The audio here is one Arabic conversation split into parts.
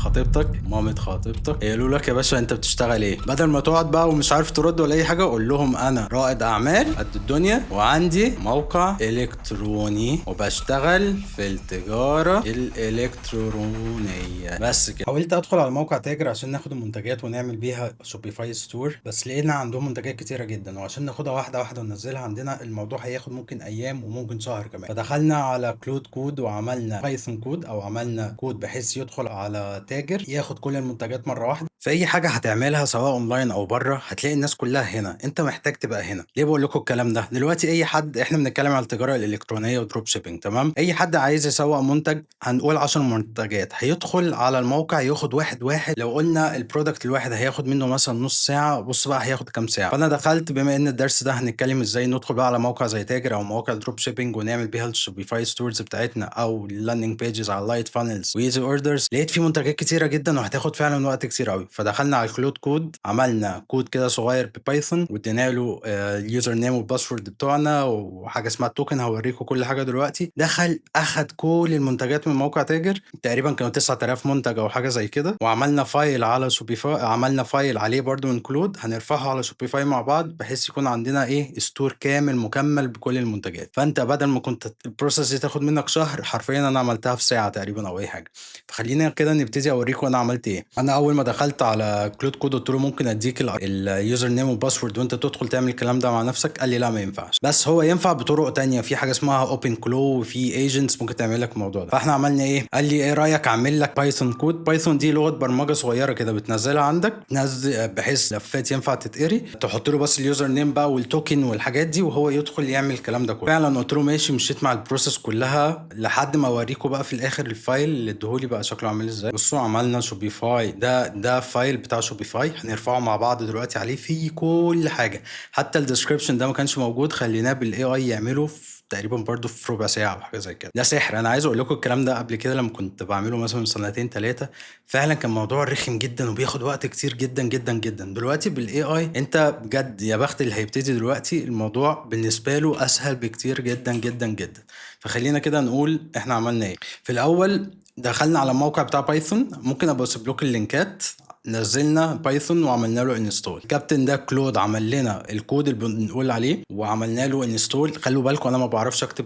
خطيبتك مامة خطيبتك يقولوا لك يا باشا انت بتشتغل ايه، بدل ما تقعد بقى ومش عارف ترد ولا اي حاجه، قول لهم انا رائد اعمال قد الدنيا وعندي موقع الكتروني وبشتغل في التجاره الالكترونيه. بس كده. حاولت ادخل على موقع تاجر عشان ناخد المنتجات ونعمل بيها شوبيفاي ستور، بس لقينا عندهم منتجات كتيره جدا، وعشان ناخدها واحده واحده وننزلها عندنا الموضوع هياخد ممكن ايام وممكن شهر كمان. فدخلنا على كلود كود وعملنا بايثون كود، او عملنا كود بحيث يدخل على تاجر ياخد كل المنتجات مره واحده. في اي حاجه هتعملها سواء اونلاين او بره هتلاقي الناس كلها هنا، انت محتاج تبقى هنا. ليه بقول لكم الكلام ده؟ دلوقتي اي حد، احنا بنتكلم على التجاره الالكترونيه ودروب شيبينج، تمام؟ اي حد عايز يسوق منتج، هنقول 10 منتجات، هيدخل على الموقع ياخد واحد واحد. لو قلنا البرودكت الواحد هياخد منه مثلا نص ساعه، بص بقى هياخد كام ساعه. فانا دخلت، بما ان الدرس ده هنتكلم ازاي ندخل بقى على موقع زي تاجر او مواقع دروب شيبينج ونعمل بيها الشوبيفاي ستورز بتاعتنا او اللاندنج بيجز على لايت فانلز وايزي اوردرز، لقيت في منتجات كتيره جدا وهتاخد فعلا وقت كتير قوي. فدخلنا على الكلود كود، عملنا كود كده صغير ببايثون وادينا له اليوزر نيم والباسورد بتوعنا وحاجه اسمها التوكن، هوريكم كل حاجه دلوقتي. دخل اخد كل المنتجات من موقع تاجر، تقريبا كانوا 9000 منتج او حاجه زي كده، وعملنا فايل على شوبيفاي، عملنا فايل عليه برضو من كلود، هنرفعه على شوبيفاي مع بعض بحيث يكون عندنا ايه، ستور كامل مكمل بكل المنتجات. فانت بدل ما كنت البروسيس دي تاخد منك شهر، حرفيا انا عملتها في ساعه تقريبا او اي حاجه. فخلينا كده نبتدي اوريكم انا عملت ايه. انا اول ما دخلت على كلود كود قلت له ممكن اديك اليوزر نيم والباسورد وانت تدخل تعمل الكلام ده مع نفسك. قال لي لا ما ينفعش، بس هو ينفع بطرق تانية، في حاجه اسمها اوبن كلو وفي ايجنتس ممكن تعمل لك الموضوع ده. فاحنا عملنا ايه، قال لي ايه رايك اعمل لك بايثون كود. بايثون دي لغه برمجه صغيره كده بتنزلها عندك، تنزل بحيث لفات ينفع تتقري، تحط له بس اليوزر نيم بقى والتوكن والحاجات دي وهو يدخل يعمل الكلام ده كله. فعلا قلت له ماشي، مشيت مع البروسيس كلها لحد ما اوريكم بقى في الاخر الفايل اللي ادهولي بقى شكله عامل ازاي. بصوا عملنا شوبيفاي، ده فايل بتاع شوبيفاي هنرفعه مع بعض دلوقتي، عليه فيه كل حاجه، حتى الديسكريبشن ده ما كانش موجود، خليناه بالاي اي يعمله تقريبا برضو في ربع ساعه او حاجه زي كده. ده سحر. انا عايز اقول لكم الكلام ده قبل كده لما كنت بعمله مثلا من سنتين ثلاثه، فعلا كان موضوع رخم جدا وبياخد وقت كتير جدا جدا جدا. دلوقتي بالاي اي انت بجد يا بخت اللي هيبتدي دلوقتي، الموضوع بالنسبه له اسهل بكتير جدا جدا جدا. فخلينا كده نقول احنا عملنا ايه. في الاول دخلنا على الموقع بتاع بايثون، ممكن ابقى اسيب لكم اللينكات. نزلنا بايثون وعملنا له انستول. الكابتن ده كلود عمل لنا الكود اللي بنقول عليه وعملنا له انستول. خلوا بالكم انا ما بعرفش اكتب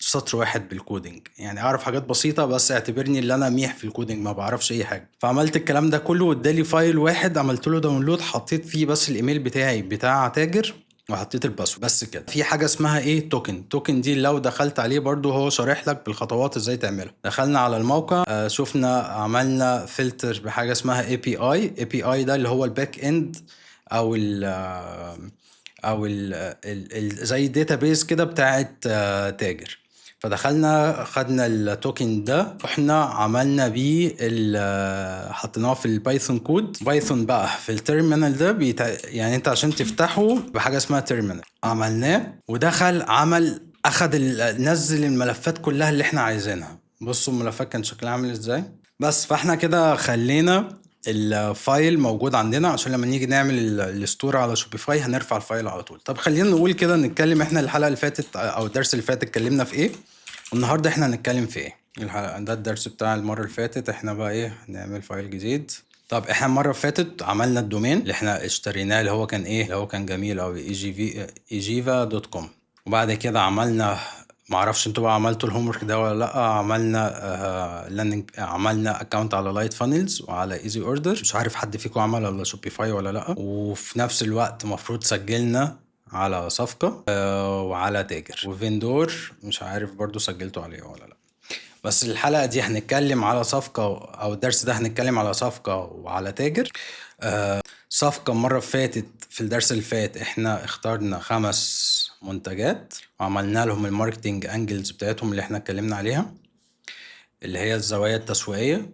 سطر واحد بالكودينج، يعني اعرف حاجات بسيطه، بس اعتبرني اللي انا ميح في الكودينج ما بعرفش اي حاجه. فعملت الكلام ده كله وادالي فايل واحد، عملت له داونلود، حطيت فيه بس الايميل بتاعي بتاع تاجر وحطيت الباسورد بس كده. في حاجه اسمها ايه، توكن دي لو دخلت عليه برضو هو شارح لك بالخطوات ازاي تعملها. دخلنا على الموقع، شفنا عملنا فلتر بحاجه اسمها اي بي اي ده اللي هو الباك اند او ال او ال زي الداتابيز كده بتاعت تاجر. فدخلنا خدنا التوكن ده، احنا عملنا بيه حطيناه في البايثون كود. بايثون بقى في التيرمينال ده يعني انت عشان تفتحه بحاجه اسمها تيرمينال، عملناه ودخل اخد نزل الملفات كلها اللي احنا عايزينها. بصوا الملفات كان شكلها عامل ازاي. بس فاحنا كده خلينا الفايل موجود عندنا عشان لما نيجي نعمل الستور على شوبيفاي هنرفع الفايل على طول. طب خلينا نقول كده، نتكلم احنا الحلقه اللي فاتت او الدرس اللي فات اتكلمنا في ايه، والنهارده احنا هنتكلم في ايه. الحلقه ده الدرس بتاع المره اللي فاتت، احنا بقى ايه، هنعمل فايل جديد. طب احنا المره اللي فاتت عملنا الدومين اللي احنا اشتريناه اللي هو كان ايه، اللي هو كان جميل قوي، ejiva.com. وبعد كده عملنا، معرفش انتوا بقى عملتوا الهومورك ده ولا لا، عملنا عملنا اكونت على لايت فانلز وعلى ايزي اوردر. مش عارف حد فيكم عمل على شوبيفاي ولا لا. وفي نفس الوقت مفروض سجلنا على صفقة وعلى تاجر وفيندور، مش عارف برضو سجلتوا عليه ولا لا. بس الحلقة دي هنتكلم على صفقة، او الدرس ده هنتكلم على صفقة وعلى تاجر. صفقة مرة فاتت في الدرس اللي فات احنا اخترنا 5 منتجات وعملنا لهم الماركتينج انجلز بتاعتهم اللي احنا اتكلمنا عليها، اللي هي الزوايا التسويقية.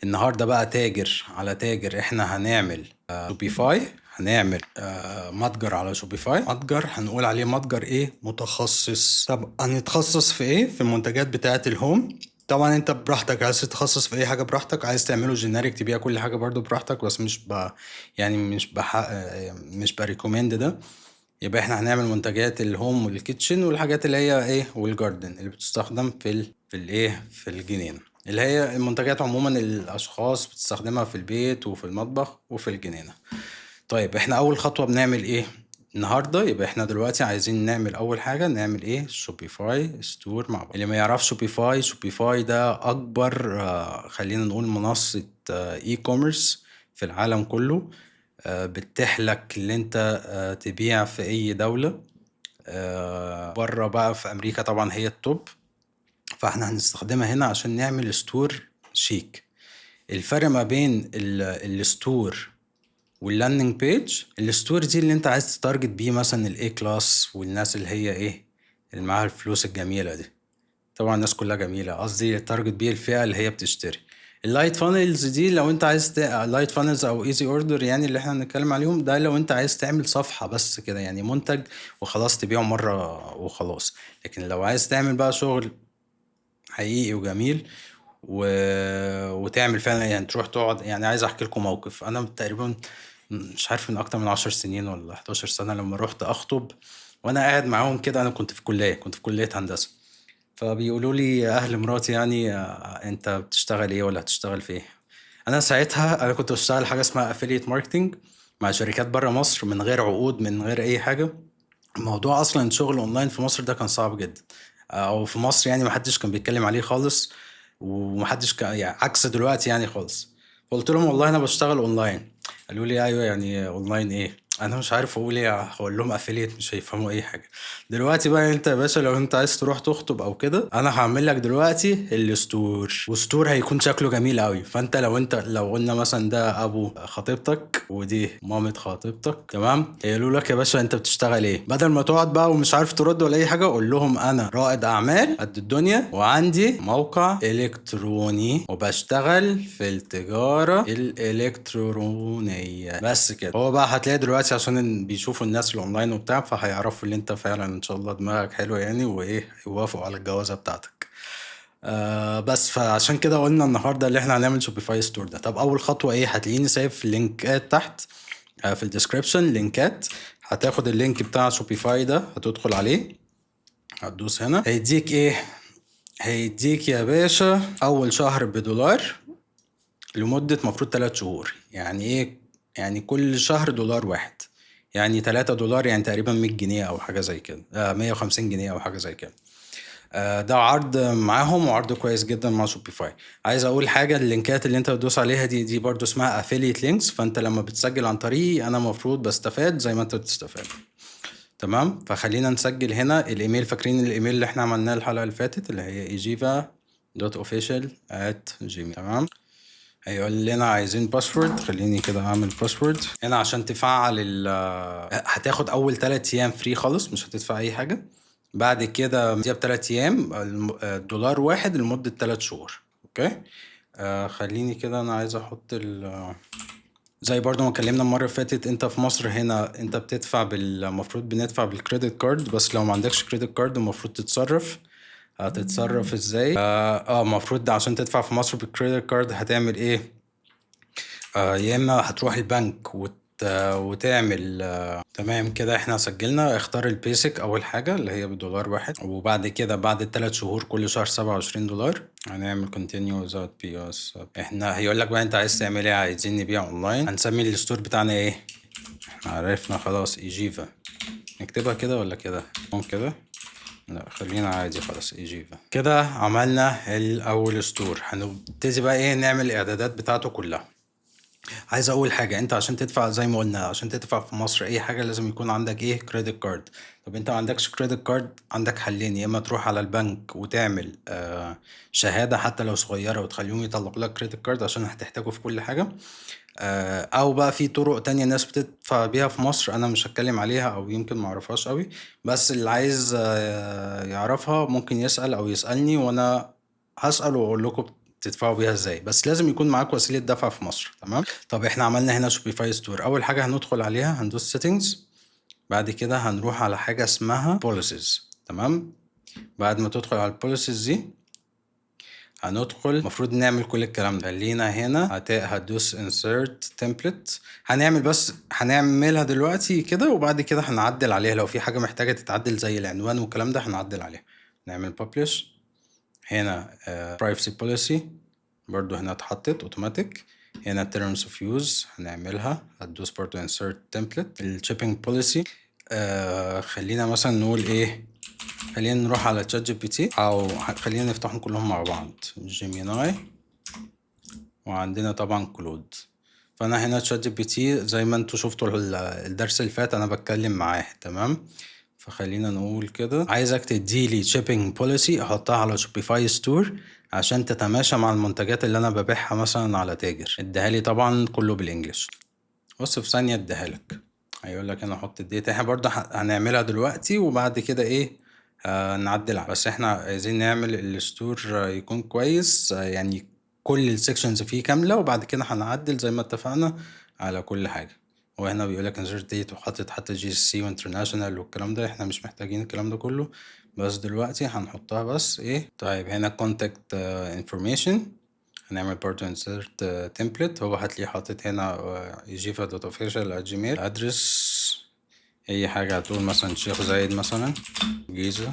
النهاردة بقى تاجر على تاجر، احنا هنعمل شوبيفاي، هنعمل متجر على شوبيفاي. متجر هنقول عليه متجر ايه، متخصص. طب هنتخصص في ايه، في المنتجات بتاعة الهوم. طبعا انت براحتك، عايز تتخصص في اي حاجه براحتك، عايز تعمله جينيريك تبيع كل حاجه برضو براحتك، بس يعني مش بريكومند ده. يبقى احنا هنعمل منتجات الهوم والكيتشن والحاجات اللي هي ايه، والجاردن اللي بتستخدم في الايه، في الجنينه. اللي هي المنتجات عموما الاشخاص بتستخدمها في البيت وفي المطبخ وفي الجنينة. طيب احنا اول خطوة بنعمل ايه النهارده؟ يبقى احنا دلوقتي عايزين نعمل اول حاجة، نعمل ايه؟ شوبيفاي ستور مع بعض. اللي ما يعرفش شوبيفاي، شوبيفاي ده اكبر خلينا نقول منصة اي كوميرس في العالم كله. بتتيح لك اللي انت تبيع في اي دولة بره بقى. في امريكا طبعا هي التوب، فاحنا هنستخدمها هنا عشان نعمل ستور شيك. الفرق ما بين الستور واللاندنج بيج، الستور دي اللي انت عايز تتارجت بيه مثلا الاي كلاس والناس اللي هي ايه، اللي معاها الفلوس الجميلة دي. طبعا الناس كلها جميلة، قصدي تارجت بيه الفئة اللي هي بتشتري. اللايت فانلز دي لو انت عايز لايت فانلز او ايزي اوردر يعني اللي احنا هنتكلم عليهم، ده لو انت عايز تعمل صفحة بس كده يعني منتج وخلاص تبيعه مرة وخلاص. لكن لو عايز تعمل بقى شغل حقيقي وجميل وتعمل فعلا يعني تروح تقعد، يعني عايز احكي لكم موقف. انا تقريبا مش عارف من اكتر من 10 سنين ولا 11 سنة لما رحت اخطب، وانا قاعد معاهم كده، انا كنت في كلية هندسة. فبيقولوا لي اهل مراتي يعني انت بتشتغل ايه ولا هتشتغل في ايه؟ انا ساعتها انا كنت بشتغل حاجة اسمها افيليت ماركتنج مع شركات بره مصر من غير عقود من غير اي حاجة. الموضوع اصلا شغل اونلاين في مصر ده كان صعب جدا، او في مصر يعني محدش كان بيتكلم عليه خالص، ومحدش كان يعني عكس دلوقتي يعني خالص. فقلت لهم والله انا بشتغل اونلاين. قالوا لي ايوه يعني اونلاين ايه؟ انا مش عارف اقول ايه، هقول لهم افيليت مش هيفهموا اي حاجه. دلوقتي بقى انت يا باشا لو انت عايز تروح تخطب او كده، انا هعمل لك دلوقتي الستور، وستور هيكون شكله جميل قوي. فانت لو قلنا مثلا ده ابو خطيبتك ودي مامة خطيبتك، تمام، يقولوا لك يا باشا انت بتشتغل ايه، بدل ما تقعد بقى ومش عارف ترد ولا اي حاجه، قول لهم انا رائد اعمال قد الدنيا وعندي موقع الكتروني وبشتغل في التجاره الالكترونيه، بس كده. هو بقى هتلاقي دلوقتي عشان بيشوفوا الناس الاونلاين وبتاع، فهيعرفوا اللي انت فعلا ان شاء الله دماغك حلوه يعني، وايه يوافقوا على الجوازه بتاعتك. بس فعشان كده قلنا النهارده اللي احنا هنعمل شوبيفاي ستور ده. طب اول خطوه ايه؟ هتلاقيني سايب في اللينكات تحت في الديسكريبشن لينكات. هتاخد اللينك بتاع شوبيفاي ده، هتدخل عليه، هتدوس هنا، هيديك ايه؟ هيديك يا باشا اول شهر $1 لمدة مفروض 3 شهور. يعني ايه؟ يعني كل شهر $1، يعني $3 يعني تقريبا 100 جنيه او حاجة زي كده، 150 جنيه او حاجة زي كده. ده عرض معاهم وعرض كويس جدا مع شوبيفاي. عايز اقول حاجه، اللينكات اللي انت بتدوس عليها دي برضو اسمها افيليت لينكس، فانت لما بتسجل عن طريقي انا مفروض بستفاد زي ما انت بتستفاد. تمام، فخلينا نسجل هنا الايميل. فاكرين الايميل اللي احنا عملناه الحلقه اللي فاتت اللي هي ejiva.official@gmail. تمام، هيقول لنا عايزين باسورد. خليني كده اعمل باسورد هنا عشان تفعل هتاخد اول 3 ايام فري خالص، مش هتدفع اي حاجه. بعد كده دي ب3 ايام $1 لمده 3 شهور. اوكي. خليني كده انا عايز احط زي برضو ما اتكلمنا المره اللي فاتت، انت في مصر هنا انت بتدفع المفروض بندفع بالكريدت كارد، بس لو ما عندكش كريدت كارد المفروض تتصرف. هتتصرف ازاي؟ المفروض ده عشان تدفع في مصر بالكريدت كارد هتعمل ايه؟ يا اما هتروح البنك وتعمل تمام كده. احنا سجلنا، اختار البيسك اول حاجة اللي هي $1، وبعد كده بعد ال3 شهور كل شهر $27. هنعمل continue without PS. احنا هيقول لك بقى انت عايز تعمل ايه، عايزين نبيع اونلاين. هنسمي الستور بتاعنا ايه؟ احنا عرفنا خلاص ايجيفا. نكتبها كده ولا كده؟ ممكن كده، لا خلينا عادي خلاص ايجيفا. كده عملنا الاول ستور. هنبتدي بقى ايه، نعمل الاعدادات بتاعته كلها. عايز اقول حاجه، انت عشان تدفع زي ما قلنا، عشان تدفع في مصر اي حاجه لازم يكون عندك ايه، كريدت كارد. طب انت ما عندكش كريدت كارد، عندك حلين: يا اما تروح على البنك وتعمل شهاده حتى لو صغيره وتخليهم يطلقوا لك كريدت كارد عشان هتحتاجه في كل حاجه. او بقى في طرق تانية الناس بتدفع بيها في مصر، انا مش هتكلم عليها او يمكن ما اعرفهاش قوي، بس اللي عايز يعرفها ممكن يسأل او يسألني وانا هسأل واقول لكم تدفعوا بيها ازاي. بس لازم يكون معاك وسيلة دفع في مصر. تمام. طب احنا عملنا هنا شوبيفاي ستور. اول حاجة هندخل عليها هندوس سيتنجز، بعد كده هنروح على حاجة اسمها بوليسيز. تمام، بعد ما تدخل على البوليسيز دي هندخل، المفروض نعمل كل الكلام ده. خلينا هنا هتدوس insert template. بس هنعملها دلوقتي كده، وبعد كده هنعدل عليها لو في حاجة محتاجة تتعدل زي العنوان والكلام ده هنعدل عليها. نعمل publish هنا privacy policy برضو هنا اتحطت اوتوماتيك. هنا terms of use هنعملها، هتدوس برضو insert template. ال shipping policy خلينا مثلا نقول ايه، خلينا نروح على تشات جي بي تي او خلينا نفتحهم كلهم مع بعض، جيميناي وعندنا طبعا كلود. فانا هنا تشات جي بي تي زي ما انتوا شفتوا الدرس اللي فات انا بتكلم معاه تمام. فخلينا نقول كده عايزك تديلي شيبينج بوليسي احطها على شوبيفاي ستور عشان تتماشى مع المنتجات اللي انا ببيعها مثلا على تاجر. اديها لي طبعا كله بالانجلش، بص في ثانيه اديها لك. هيقول لك انا احط الداتا، احنا برضه هنعملها دلوقتي وبعد كده ايه نعدل. بس احنا عايزين نعمل الستور يكون كويس يعني كل السكشنز فيه كامله، وبعد كده هنعدل زي ما اتفقنا على كل حاجه. هو هنا بيقول لك انسرت ديت وحاطط حتى جي سي وانترناشونال والكلام ده، احنا مش محتاجين الكلام ده كله، بس دلوقتي هنحطها بس ايه. طيب هنا كونتاكت انفورميشن هنعمل برضه insert template. هو هتلاقيه حاطط هنا jifa.official@gmail ادرس اي حاجه، هتقول مثلا شيخ زايد مثلا جيزه.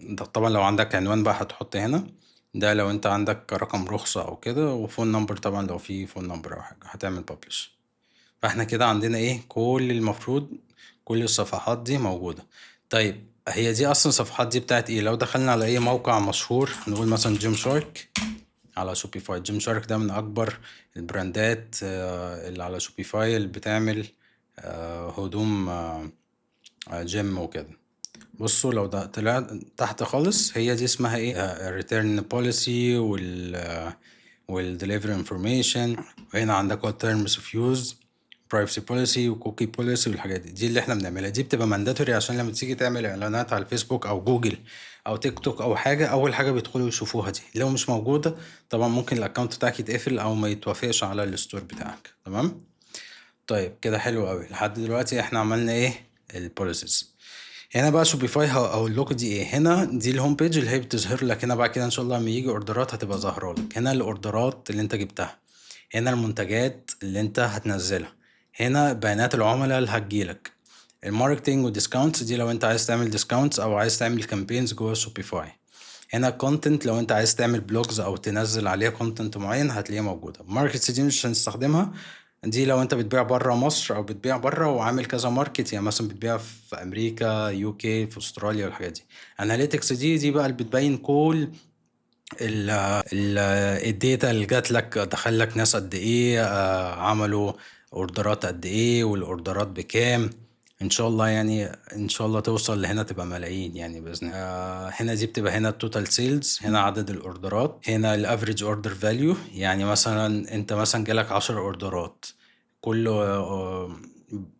ده طبعا لو عندك عنوان بقى هتحط هنا، ده لو انت عندك رقم رخصه او كده، وفون نمبر طبعا لو في فون نمبر او حاجه هتعمل publish. فاحنا كده عندنا ايه كل المفروض كل الصفحات دي موجودة. طيب هي دي اصلا الصفحات دي بتاعت ايه؟ لو دخلنا على اي موقع مشهور نقول مثلا جيم شارك على شوبيفاي. جيم شارك ده من اكبر البراندات اللي على شوبيفاي اللي بتعمل هدوم جيم وكده. بصوا لو ده طلع تحت خالص هي دي اسمها ايه ريتيرن بوليسي والدليفري انفورميشن، وهنا عندك terms of use privacy policy وكوكي policy والحاجات دي اللي احنا بنعملها. دي بتبقى مانداتوري عشان لما تيجي تعمل اعلانات على الفيسبوك او جوجل او تيك توك او حاجه، اول حاجه بيدخلوا يشوفوها دي. لو مش موجوده طبعا ممكن الاكونت بتاعك يتقفل او ما يتوافقش على الستور بتاعك تمام. طيب كده حلو قوي لحد دلوقتي احنا عملنا ايه البوليسيز. هنا بقى شوبيفاي هقول لكم دي ايه. هنا دي الهوم بيج اللي هي بتظهر لك هنا، بعد كده ان شاء الله لما يجي اوردرات هتبقى ظاهره لك. هنا الاوردرات اللي انت جبتها، هنا المنتجات اللي انت هتنزلها، هنا بيانات العملاء اللي هتجيلك، الماركتينج والديسكاونتس دي لو انت عايز تعمل ديسكاونتس او عايز تعمل كامبينز جوه شوبيفاي. هنا كونتنت لو انت عايز تعمل بلوجز او تنزل عليها كونتنت معين هتلاقيها موجوده. ماركتس دي مش هنستخدمها، دي لو انت بتبيع بره مصر او بتبيع بره وعامل كذا ماركت، يعني مثلا بتبيع في امريكا يو كي في استراليا والحاجات دي. اناليتكس دي بقى اللي بتبين كل الداتا اللي جات لك، دخل لك ناس قد ايه عملوا اوردرات قد ايه والاوردرات بكام. ان شاء الله يعني ان شاء الله توصل لهنا تبقى ملايين يعني باذن الله. هنا دي بتبقى هنا التوتال سيلز، هنا عدد الاوردرات، هنا الافريج اوردر فاليو. يعني مثلا انت مثلا جالك 10 اوردرات كله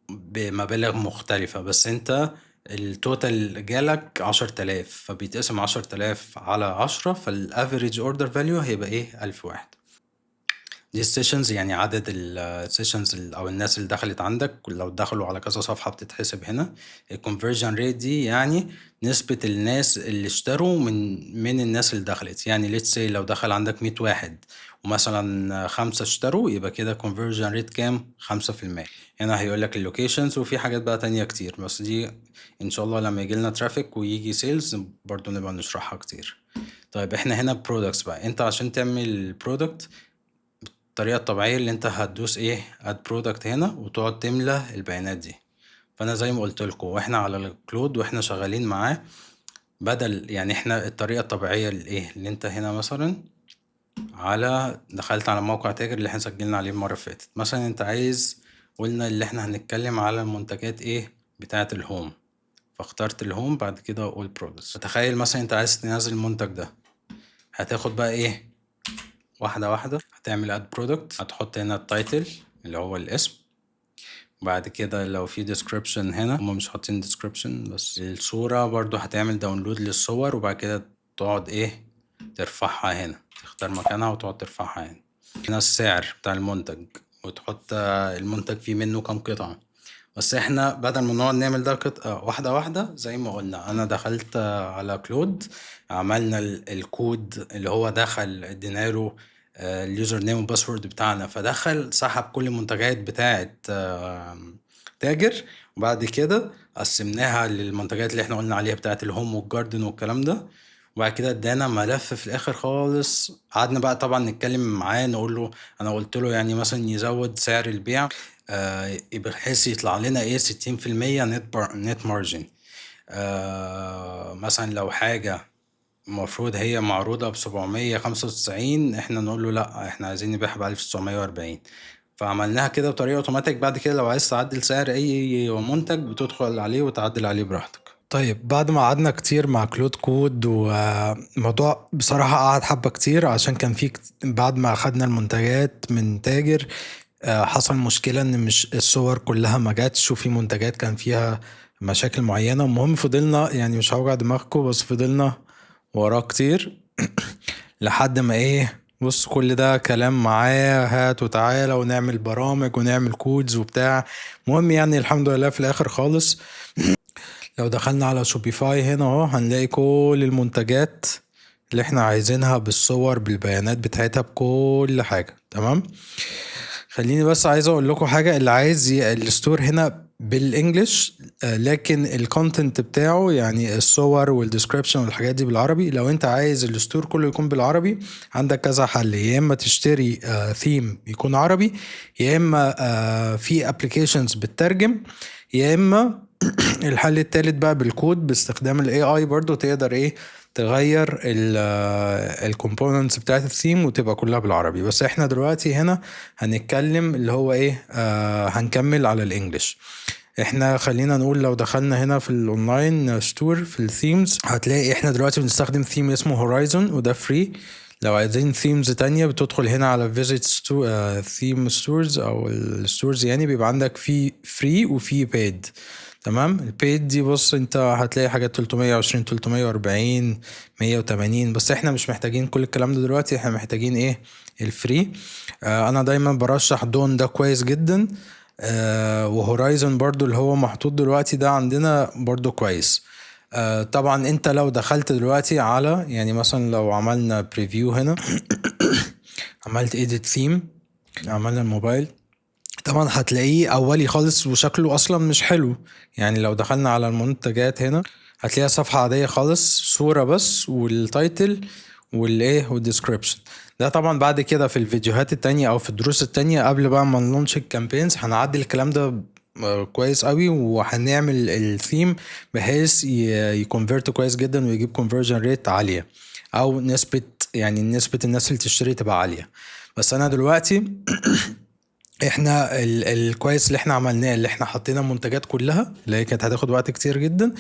بمبالغ مختلفة، بس انت التوتال جالك 10,000 فبيتقسم 10,000 على 10، فالافريج اوردر فاليو هيبقى ايه 1001. دي السيشنز يعني عدد السيشنز او الناس اللي دخلت عندك، لو دخلوا على كذا صفحة بتتحسب هنا. الكونفرجن ريت دي يعني نسبة الناس اللي اشتروا من الناس اللي دخلت. يعني ليتس سي لو دخل عندك 100 واحد ومثلا 5 اشتروا، يبقى كده conversion rate كام 5%. هنا هيقول لك اللوكيشنز وفي حاجات بقى تانية كتير، بس دي ان شاء الله لما يجي لنا ترافيك ويجي سيلز برضو نبقى نشرحها كتير. طيب احنا هنا برودكتس بقى. انت عشان تعمل برودكت الطريقة الطبيعية اللي انت هتدوس ايه اد برودكت هنا وتقعد تملى البيانات دي. فانا زي ما قلت لكم واحنا على الكلود واحنا شغالين معاه، بدل يعني احنا الطريقة الطبيعية اللي انت هنا مثلا دخلت على موقع تاجر اللي احنا سجلنا عليه المرة اللي فاتت، مثلا انت عايز قلنا اللي احنا هنتكلم على المنتجات بتاعة الهوم، فاخترت الهوم بعد كده اول برودكتس. فتخيل مثلا انت عايز تنزل المنتج ده، هتاخد بقى واحدة واحدة. هتعمل اد برودكت، هتحط هنا التايتل اللي هو الاسم، بعد كده لو في description هنا هم مش حاطين description، بس الصورة برضو هتعمل داونلود للصور وبعد كده تقعد ترفعها هنا، تختار مكانها وتقعد ترفعها هنا. هنا السعر بتاع المنتج وتحط المنتج فيه منه كام قطعة. بس احنا بدل ما نقعد نعمل ده واحدة واحدة زي ما قلنا، انا دخلت على كلود، عملنا الكود اللي هو دخل ادينا له اليوزر نيم والباسورد بتاعنا، فدخل سحب كل المنتجات بتاعة تاجر، وبعد كده قسمناها للمنتجات اللي احنا قلنا عليها بتاعة الهوم والجاردن والكلام ده، وبعد كده ادانا ملف في الاخر خالص. قعدنا بقى طبعا نتكلم معاه، نقول له، انا قلت له يعني مثلا يزود سعر البيع بحيث يطلع لنا ايه 60% نت مارجن. مثلا لو حاجة المفروض هي معروضة ب795، احنا نقول له لا، احنا عايزين نبيعها ب1940. فعملناها كده بطريقة اوتوماتيك. بعد كده لو عايز تعدل سعر اي منتج بتدخل عليه وتعدل عليه براحتك. طيب بعد ما قعدنا كتير مع كلود كود، وموضوع بصراحة قعد حبة كتير عشان كان في بعد ما أخدنا المنتجات من تاجر حصل مشكلة إن مش الصور كلها ما جاتش، وفي منتجات كان فيها مشاكل معينة. المهم فضلنا، يعني مش هوجع دماغكم، بس فضلنا وراه كتير لحد ما ايه، بص كل ده كلام معاه هات وتعالى ونعمل برامج ونعمل كودز وبتاع. مهم يعني الحمد لله في الاخر خالص لو دخلنا على شوبيفاي هنا اهو هنلاقي كل المنتجات اللي احنا عايزينها بالصور بالبيانات بتاعتها بكل حاجة تمام. خليني بس عايز اقول لكم حاجة، اللي عايز الستور هنا بالانجلش لكن الكونتنت بتاعه يعني الصور والديسكريبشن والحاجات دي بالعربي. لو انت عايز الستور كله يكون بالعربي عندك كذا حل، يا اما تشتري ثيم يكون عربي، يا اما في ابلكيشنز بتترجم، يا اما الحل التالت بقى بالكود باستخدام الاي اي برضو تقدر ايه تغير الكومبوننتس بتاعت الثيم وتبقى كلها بالعربي. بس احنا دلوقتي هنا هنتكلم اللي هو ايه هنكمل على الانجليش. احنا خلينا نقول لو دخلنا هنا في الاونلاين ستور في الثيمز هتلاقي احنا دلوقتي بنستخدم ثيم اسمه هورايزون وده فري. لو عايزين ثيمز تانية بتدخل هنا على فيزيت ثيم ستورز او الستورز، يعني بيبقى عندك في فري وفي بيد. تمام. البيد دي بص انت هتلاقي حاجات 320 340 180، بس احنا مش محتاجين كل الكلام ده دلوقتي، احنا محتاجين ايه الفري. انا دايما برشح دون ده كويس جدا. وهورايزون برضو اللي هو محطوط دلوقتي ده عندنا برضو كويس. طبعا انت لو دخلت دلوقتي على يعني مثلا لو عملنا بريفيو هنا عملت edit theme عملنا الموبايل طبعا هتلاقيه اولي خالص وشكله اصلا مش حلو. يعني لو دخلنا على المنتجات هنا هتلاقيها صفحة عادية خالص، صورة بس والتايتل والايه والديسكريبشن. ده طبعا بعد كده في الفيديوهات التانية او في الدروس التانية قبل بقى ما نلونش الكامبينز هنعدل الكلام ده كويس قوي، وهنعمل الثيم بحيث يكونفرت كويس جدا ويجيب كونفرجن ريت عالية، او نسبة يعني نسبة الناس اللي تشتري تبقى عالية. بس انا دلوقتي احنا الكويس اللي احنا عملناه اللي احنا حطينا المنتجات كلها اللي هي كانت هتاخد وقت كتير جدا.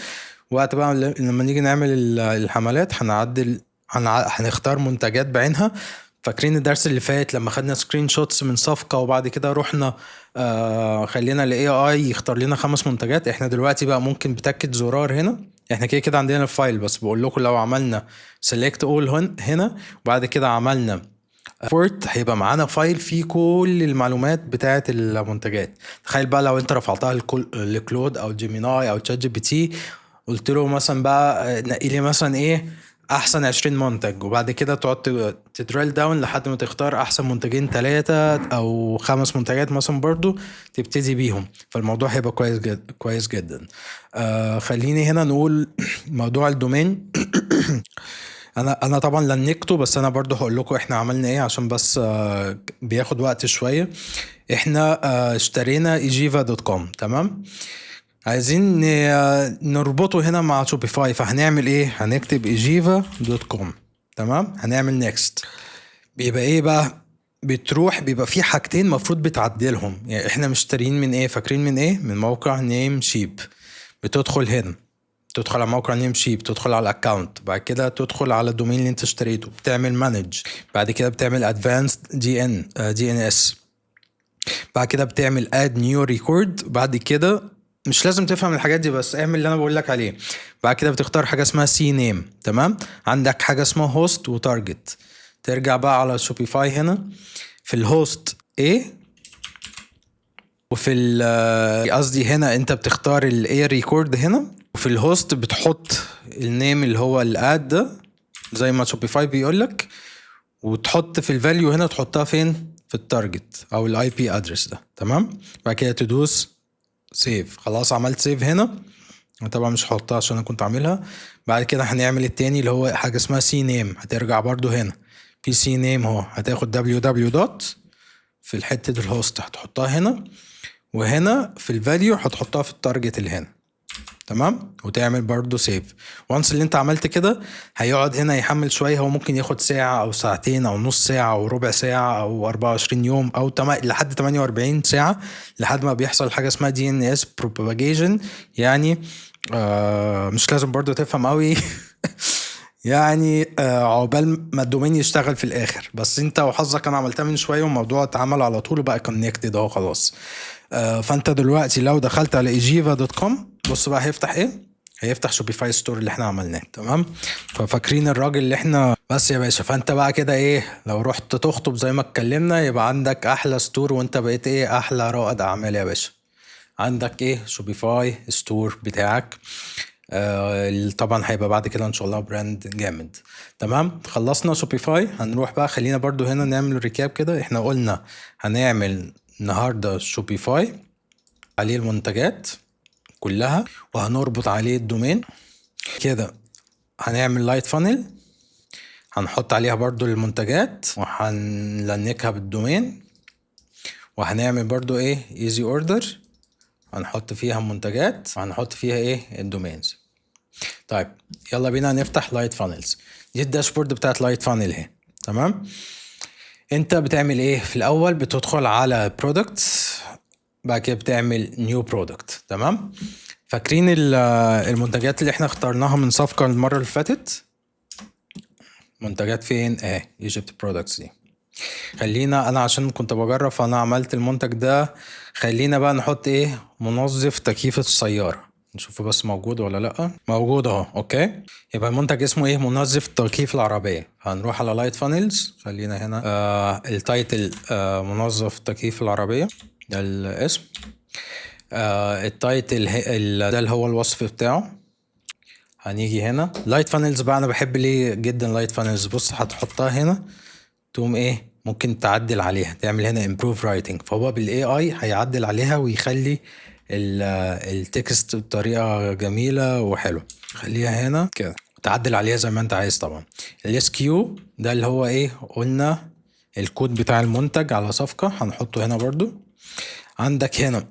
وقت بقى لما نيجي نعمل الحملات هنعدل هنختار منتجات بعينها. فاكرين الدرس اللي فات لما خدنا سكرين شوتس من صفقة وبعد كده رحنا خلينا ال AI يختار لنا 5 منتجات. احنا دلوقتي بقى ممكن بتاكد زرار هنا، احنا كده كده عندنا الفايل، بس بقول لكم لو عملنا select all هنا وبعد كده عملنا فورت هيبقى معانا فايل فيه كل المعلومات بتاعه المنتجات. تخيل بقى لو انت رفعتها لكلود او جيميناي او تشات جي بي تي قلت له مثلا بقى نقي لي مثلا ايه احسن 20 منتج، وبعد كده تقعد تدريل داون لحد ما تختار احسن منتجين 3 او 5 منتجات مثلا برضو تبتدي بيهم. فالموضوع هيبقى كويس جدا كويس جدا. خليني هنا نقول موضوع الدومين. انا طبعا لنكته، بس انا برضو هقول لكم احنا عملنا ايه عشان بس بياخد وقت شوية. احنا اشترينا ejiva.com تمام. عايزين نربطه هنا مع شوبيفاي، فهنعمل ايه هنكتب ejiva.com تمام. هنعمل next. بيبقى ايه بقى بتروح بيبقى في حاجتين مفروض بتعدلهم. يعني احنا مشترين من ايه فاكرين من ايه من موقع نيم شيب. بتدخل هنا تدخل على موقع نيم شيب تدخل على الاكونت بعد كده تدخل على الدومين اللي انت اشتريته بتعمل مانج بعد كده بتعمل ادفانسد دي ان اس بعد كده بتعمل اد نيو ريكورد. بعد كده مش لازم تفهم الحاجات دي بس اعمل اللي انا بقول لك عليه. بعد كده بتختار حاجه اسمها سي نيم تمام. عندك حاجه اسمها هوست وتارجت. ترجع بقى على شوبيفاي هنا في الهوست ايه وفي قصدي هنا انت بتختار الاي ريكورد هنا، وفي الهوست بتحط النيم اللي هو الاد ده زي ما شوبيفاي بيقولك، وتحط في الفاليو هنا تحطها فين في التارجت او الاي بي ادرس ده تمام. بعد كده تدوس سيف. خلاص عملت سيف هنا أنا طبعا مش هحطها عشان انا كنت عاملها. بعد كده هنعمل التاني اللي هو حاجة اسمها سي نيم، هترجع برضو هنا في سي نيم اهو، هتاخد www دوت في الحتة الهوست هتحطها هنا، وهنا في الفاليو هتحطها في التارجت اللي هنا. تمام، وتعمل برضو سيف. وانس اللي انت عملت كده هيقعد هنا يحمل شويه، هو ممكن ياخد ساعه او ساعتين او نص ساعه او ربع ساعه او 24 يوم او لحد 48 ساعه، لحد ما بيحصل حاجه اسمها دي ان اس بروباجيشن. يعني مش لازم برضو تفهم قوي يعني عقبال ما الدومين يشتغل في الاخر، بس انت وحظك انا عملتها من شويه والموضوع اتعمل على طول وبقى كونكتد اهو خلاص. فانت دلوقتي لو دخلت على ejiva.com بص بقى هيفتح ايه، هيفتح شوبيفاي ستور اللي احنا عملناه. تمام، ففاكرين الراجل اللي احنا بس يا باشا. فانت بقى كده ايه، لو رحت تخطب زي ما اتكلمنا يبقى عندك احلى ستور، وانت بقيت ايه احلى رائد اعمال يا باشا. عندك ايه شوبيفاي ستور بتاعك. طبعا هيبقى بعد كده ان شاء الله براند جامد. تمام، خلصنا شوبيفاي. هنروح بقى، خلينا برضو هنا نعمل ريكاب كده. احنا قلنا هنعمل النهارده شوبيفاي عليه المنتجات كلها، وهنربط عليه الدومين كده. هنعمل لايت فانل هنحط عليها برضو المنتجات وهنلنكها بالدومين، وهنعمل برضو ايه ايزي اوردر هنحط فيها منتجات وهنحط فيها ايه الدومينز. طيب يلا بينا نفتح لايت فانلز. دي الداشبورد بتاعت لايت فانل اهي. تمام، انت بتعمل ايه في الاول؟ بتدخل على برودكتس، بعد كده بتعمل نيو برودكت. تمام، فاكرين المنتجات اللي احنا اخترناها من صفقة المرة اللي فاتت؟ منتجات فين؟ ايجيبت برودكتس دي. خلينا انا عشان كنت بجرب فانا عملت المنتج ده. خلينا بقى نحط ايه منظف تكييف السيارة، نشوفه بس موجود ولا لا. موجود اهو. اوكي، يبقى المنتج اسمه ايه منظف تكييف العربية. هنروح على لايت فانلز، خلينا هنا التايتل منظف تكييف العربية ده الاسم. التايتل ده اللي هو الوصف بتاعه. هنيجي هنا لايت فانلز بقى، انا بحب ليه جدا لايت فانلز. بص هتحطها هنا تقوم ايه ممكن تعدل عليها، تعمل هنا improve writing، فهو بالاي اي هيعدل عليها ويخلي التكست بطريقه جميله وحلوه. خليها هنا كده تعدل عليها زي ما انت عايز. طبعا الاس كيو ده اللي هو ايه قلنا الكود بتاع المنتج على صفقه هنحطه هنا برضو. عندك هنا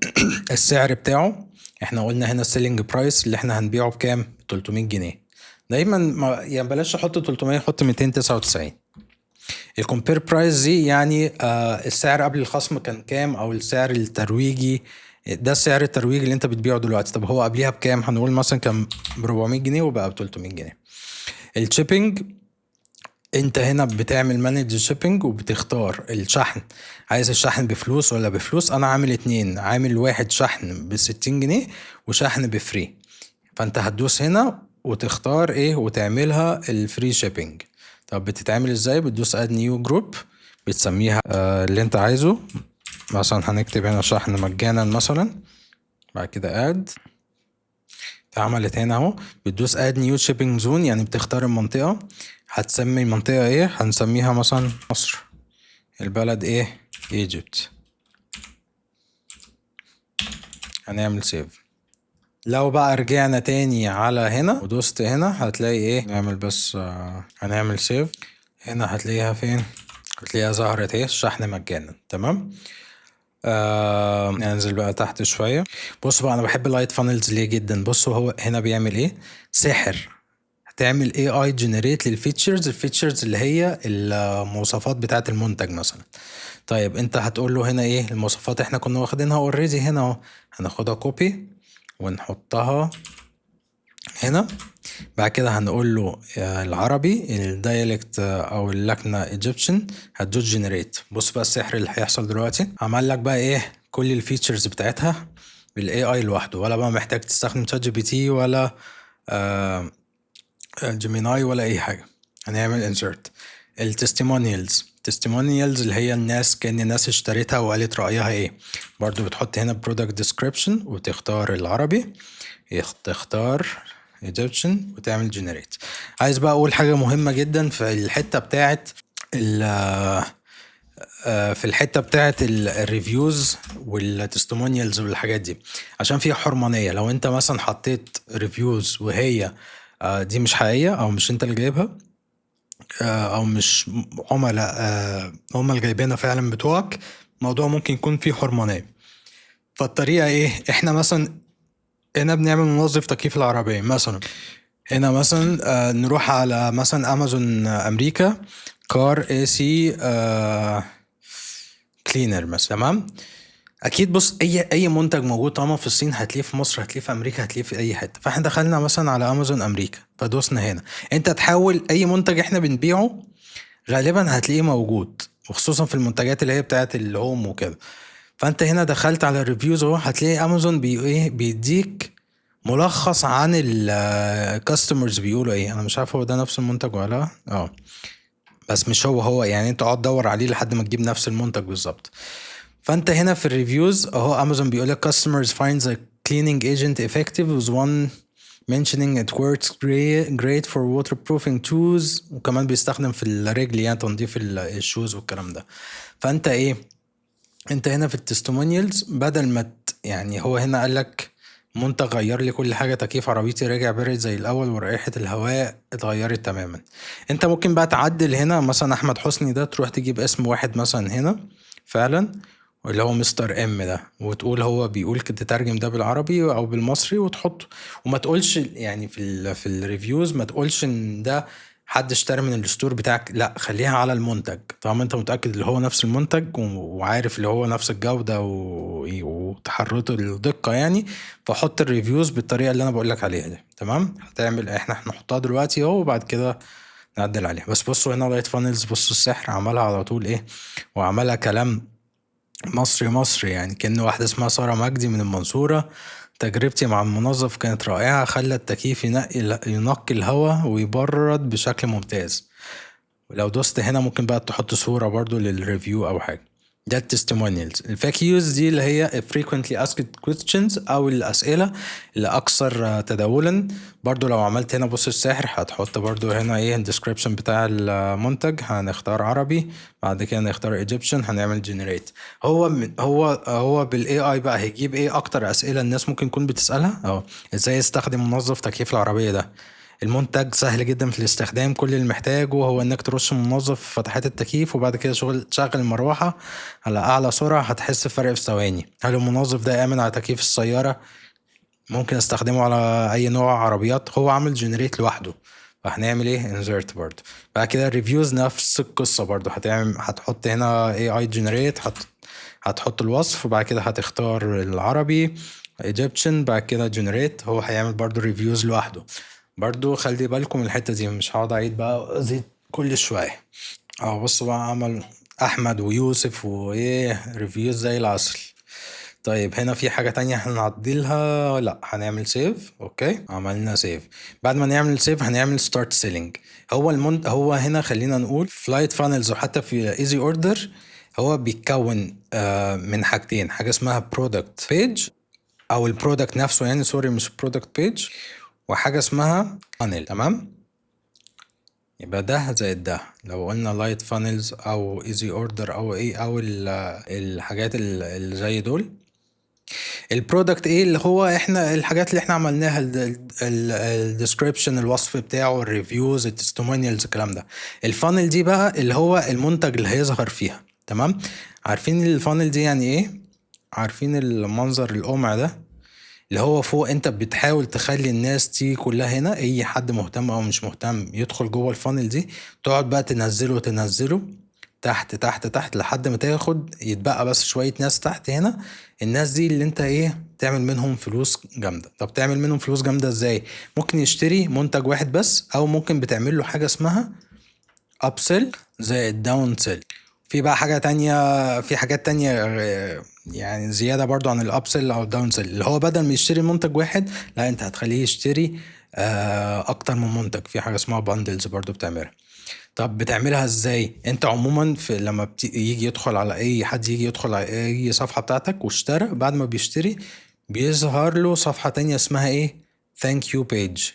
السعر بتاعه، احنا قلنا هنا السيلينج برايس اللي احنا هنبيعه بكام 300 جنيه. دايما ما يعني بلاش احط 300، حط 299. الكومبير برايس دي يعني السعر قبل الخصم كان كام، او السعر الترويجي ده السعر الترويجي اللي انت بتبيعه دلوقتي. طب هو قبليها بكام؟ هنقول مثلا كان ب 400 جنيه وبقى ب 300 جنيه. الشيبينج انت هنا بتعمل مانج شيبينج وبتختار الشحن، عايز الشحن بفلوس ولا بفلوس. انا عامل اتنين، عامل واحد شحن ب60 جنيه وشحن بفري. فانت هتدوس هنا وتختار ايه وتعملها الفري شيبينج. طب بتتعمل ازاي؟ بتدوس اد نيو جروب، بتسميها اللي انت عايزه. مثلا هنكتب هنا شحن مجانا مثلا، بعد كده اد اتعملت هنا اهو. بتدوس اد نيو شيبينج زون، يعني بتختار المنطقة. هتسمي المنطقة ايه؟ هنسميها مثلا مصر، البلد ايه ايجيبت. هنعمل سيف. لو بقى رجعنا تاني على هنا ودوست هنا هتلاقي ايه، نعمل بس هنعمل سيف. هنا هتلاقيها فين؟ هتلاقيها ظهرت ايه الشحن مجانا. تمام، ننزل بقى تحت شوية. بص بقى انا بحب اللايت فانلز ليه جدا. بصوا هو هنا بيعمل ايه ساحر. هتعمل اي اي جنريت للفيتشرز، الفيتشرز اللي هي المواصفات بتاعة المنتج مثلا. طيب انت هتقول له هنا ايه المواصفات، احنا كنا واخدينها اوريدي هنا اهو. هناخدها كوبي ونحطها هنا. بعد كده هنقول له العربي الدايلكت او اللكنه ايجيبشن، هتدوس جنريت. بص بقى السحر اللي هيحصل دلوقتي، عمل لك بقى ايه كل الفيتشرز بتاعتها بالاي اي لوحده، ولا بقى محتاج تستخدم شات جي بي تي ولا جيميناي ولا اي حاجه. هنعمل انسرت التستيمونيالز اللي هي الناس، كأن الناس اشتريتها وقالت رأيها ايه. برضو بتحط هنا برودكت ديسكريبشن وتختار العربي، تختار Egyptian وتعمل generate. عايز بقى اقول حاجة مهمة جدا في الحتة بتاعت في الحته بتاعه الريفيوز والتستمونيالز والحاجات دي، عشان فيها حرمانيه. لو انت مثلا حطيت ريفيوز وهي دي مش حقيقيه او مش انت اللي جايبها، او مش عملاء هم اللي جايبينها فعلا بتوعك، الموضوع ممكن يكون فيه حرمانيه. فالطريقه ايه؟ احنا مثلا هنا بنعمل منظف تكييف العربيه مثلا، هنا مثلا نروح على مثلا امازون امريكا، كار اي سي كلينر مثلا، تمام. اكيد بص، اي منتج موجود طالما في الصين هتلاقيه في مصر، هتلاقيه في امريكا، هتلاقيه في اي حته. فاحنا دخلنا مثلا على امازون امريكا، فدوسنا هنا. انت تحاول اي منتج احنا بنبيعه غالبا هتلاقيه موجود، وخصوصا في المنتجات اللي هي بتاعت الهوم وكده. فانت هنا دخلت على الريفيوز اهو، هتلاقي امازون ايه بيديك ملخص عن الكاستمرز بيقولوا ايه. انا مش عارف هو ده نفس المنتج ولا لا. بس مش هو يعني، انت اقعد دور عليه لحد ما تجيب نفس المنتج بالظبط. فانت هنا في الريفيوز اهو، امازون بيقول لك customers finds a cleaning agent effective with one mentioning it works great for waterproofing shoes، وكمان بيستخدم في الرجل يعني تنظيف الشوز والكلام ده. فانت ايه، انت هنا في التستمونيالز بدل ما يعني هو هنا قال لك منتج غير لي كل حاجه، تكييف عربيتي رجع برد زي الاول ورائحه الهواء اتغيرت تماما. انت ممكن بقى تعدل هنا مثلا احمد حسني ده، تروح تجيب اسم واحد مثلا هنا فعلا اللي هو مستر ام ده، وتقول هو بيقول كده، تترجم ده بالعربي او بالمصري وتحطه. وما تقولش يعني في الريفيوز ما تقولش ان ده حد اشترى من الستور بتاعك، لا خليها على المنتج طالما انت متأكد اللي هو نفس المنتج وعارف اللي هو نفس الجودة وتحرته الدقة يعني. فحط الريفيوز بالطريقة اللي انا بقولك عليها دي، تمام. هتعمل احنا هنحطها دلوقتي اهو، وبعد كده نعدل عليها. بس بصوا هنا لايت فانلز، بصوا السحر عملها على طول ايه، وعملها كلام مصري مصري يعني، كأن واحدة اسمها سارة مجدي من المنصورة. تجربتي مع المنظف كانت رائعة، خلى التكييف ينقي الهواء ويبرد بشكل ممتاز. ولو دوست هنا ممكن بقى تحط صورة برضو للريفيو أو حاجة. ده التستمونيالز. الفاكيوز دي اللي هي frequently asked questions أو الأسئلة اللي أكثر تداولا. برضو لو عملت هنا بص السحر، هتحط برضو هنا ايه الديسكريبشن بتاع المنتج، هنختار عربي، بعد كده نختار Egyptian، هنعمل generate. هو بالاي اي بقى هيجيب ايه اكتر اسئله الناس ممكن تكون بتسالها. ازاي استخدم منظف تكييف العربيه ده. المنتج سهل جدا في الاستخدام، كل اللي محتاجه هو انك ترش منظف في فتحات التكييف، وبعد كده تشغل المروحة على اعلى سرعة، هتحس بفرق في ثواني. هل المنظف ده امن على تكييف السيارة؟ ممكن استخدمه على اي نوع عربيات. هو عامل جنريت لوحده، فهنعمل ايه انزرت برضو. بعد كده الريفيوز نفس القصة برضو، هتحط هنا اي اي جنريت، هتحط الوصف، وبعد كده هتختار العربي Egyptian، بعد كده جنريت. هو هيعمل برضو ريفيوز لوحده. برضو خلي بالكم من الحتة دي، مش هقعد اعيد بقى ازيد كل شوية. بصوا بقى، عمل احمد ويوسف وايه ريفيوز زي العسل. طيب هنا في حاجة تانية هنعدلها، لا هنعمل سيف. اوكي عملنا سيف. بعد ما نعمل سيف هنعمل ستارت سيلينج. هو هنا خلينا نقول فلايت فانلز وحتى في ايزي اوردر هو بيتكون من حاجتين، حاجة اسمها برودكت بيج او البرودكت نفسه يعني، سوري مش برودكت بيج، وحاجة اسمها فانل، تمام. يبقى ده زائد ده. لو قلنا لايت فانلز او ايزي اوردر او ايه او الحاجات اللي زي دول. البرودكت ايه اللي هو احنا الحاجات اللي احنا عملناها، الديسكريبشن الوصف بتاعه، الريفيوز، التستمونيالز، الكلام ده. الفانل دي بقى اللي هو المنتج اللي هيظهر فيها، تمام. عارفين الفانل دي يعني ايه؟ عارفين المنظر القمع ده اللي هو فوق، انت بتحاول تخلي الناس تيجي كلها هنا، اي حد مهتم او مش مهتم يدخل جوه الفانل دي، تقعد بقى تنزله تحت تحت تحت لحد ما تاخد يتبقى بس شوية ناس تحت هنا. الناس دي اللي انت ايه تعمل منهم فلوس جامدة. طب تعمل منهم فلوس جامدة ازاي؟ ممكن يشتري منتج واحد بس، او ممكن بتعمل له حاجة اسمها ابسل زي الداون سيل. في بقى حاجة تانية، في حاجات تانية يعني زيادة برضو عن الابسل او الداون سيل، اللي هو بدل ما يشتري منتج واحد، لا انت هتخليه يشتري اكتر من منتج. في حاجة اسمها باندلز برضو بتعملها. طب بتعملها ازاي؟ انت عموما في لما يجي يدخل على اي حد، يجي يدخل على اي صفحة بتاعتك واشترى، بعد ما بيشتري بيظهر له صفحة تانية اسمها ايه، ثانك يو بيج.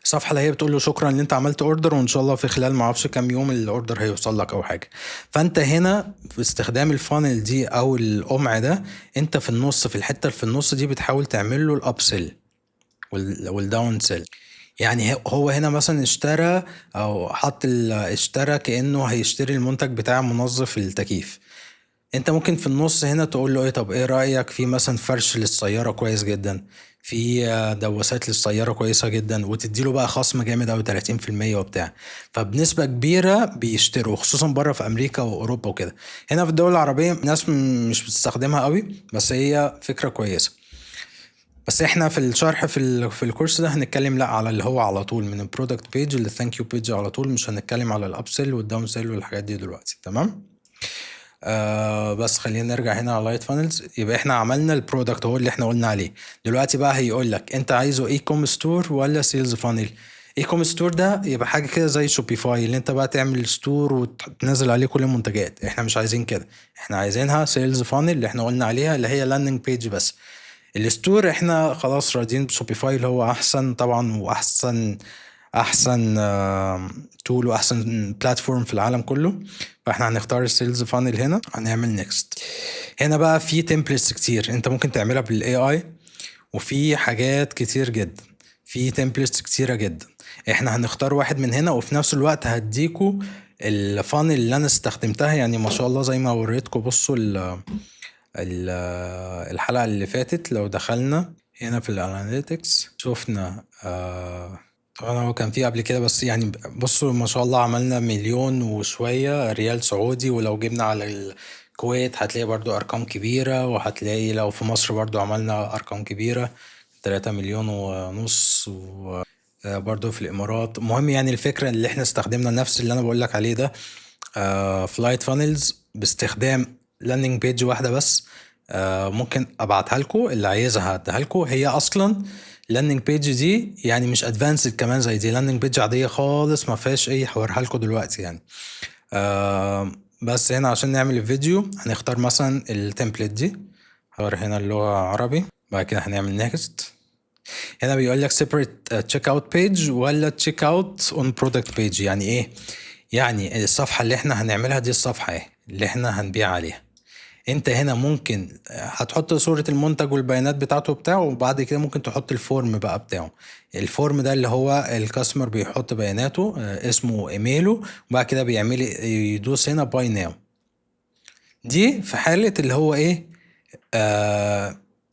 الصفحه اللي هي بتقول له شكرا ان انت عملت اوردر، وان شاء الله في خلال ما اعرفش كام يوم الاوردر هيوصل لك او حاجه. فانت هنا في استخدام الفانل دي او القمع ده، انت في النص، في الحته اللي في النص دي بتحاول تعمل له الاب سيل والداون سيل. يعني هو هنا مثلا اشترى او حط اشترى كانه هيشتري المنتج بتاع منظف التكييف. انت ممكن في النص هنا تقول له ايه، طب ايه رأيك في مثلا فرش للسيارة كويس جدا، في دواسات للسيارة كويسة جدا، وتدي له بقى خصم جامد اوي 30% وبتاع. فبنسبة كبيرة بيشتروا، خصوصا بره في امريكا واوروبا وكده. هنا في الدول العربية ناس مش بتستخدمها قوي، بس هي فكرة كويسة. بس احنا في الشرح في الكورس ده هنتكلم لا على اللي هو على طول من البرودكت بيج للثانك يو بيج على طول، مش هنتكلم على الاب سيل والداون سيل والحاجات دي دلوقتي. تمام. بس خلينا نرجع هنا على لايت فانلز. يبقى احنا عملنا البرودكت هو اللي احنا قلنا عليه. دلوقتي بقى هيقول لك انت عايزه اي كوم ستور ولا سيلز فانل. اي كوم ستور ده يبقى حاجه كده زي شوبيفاي، اللي انت بقى تعمل ستور وتنزل عليه كل المنتجات. احنا مش عايزين كده، احنا عايزينها سيلز فانل اللي احنا قلنا عليها، اللي هي لاندنج بيج بس. الستور احنا خلاص راضيين بشوبيفاي، اللي هو احسن طبعا، واحسن تول واحسن بلاتفورم في العالم كله. فاحنا هنختار السيلز فانل هنا، هنعمل نيكست. هنا بقى في تمبلتس كتير انت ممكن تعملها بالاي اي، وفي حاجات كتير جدا، في تمبلتس كتيره جدا. احنا هنختار واحد من هنا، وفي نفس الوقت هديكوا الفانل اللي انا استخدمتها. يعني ما شاء الله زي ما وريتكم، بصوا الحلقه اللي فاتت لو دخلنا هنا في الاناليتكس شفنا طبعا هو كان فيه قبل كده، بس يعني بصوا ما شاء الله عملنا 1,000,000 وشوية ريال سعودي. ولو جبنا على الكويت هتلاقي برضو أرقام كبيرة، وهتلاقي لو في مصر برضو عملنا أرقام كبيرة، 3,500,000 برضو في الإمارات. مهم يعني الفكرة اللي احنا استخدمنا نفس اللي أنا بقولك عليه ده، فلايت فانلز باستخدام لاندنج بيج واحدة بس. ممكن ابعتها لكم، اللي عايزها هديها لكم. هي اصلا لاندنج بيج دي يعني مش ادفانسد كمان زي دي، لاندنج بيج عاديه خالص ما فيهاش اي، هوريها لكم دلوقتي يعني. بس هنا عشان نعمل الفيديو هنختار مثلا التمبلت دي، هوري هنا اللغه عربي، بعد كده هنعمل نيكست. هنا بيقول لك separate check out page ولا check out on product page. يعني ايه؟ يعني الصفحه اللي احنا هنعملها دي الصفحه ايه اللي احنا هنبيع عليها. انت هنا ممكن هتحط صورة المنتج والبيانات بتاعته بتاعه، وبعد كده ممكن تحط الفورم بقى بتاعه. الفورم ده اللي هو الكاستمر بيحط بياناته، اسمه وايميله، وبعد كده بيعمل يدوس هنا باي ناو. دي في حالة اللي هو ايه،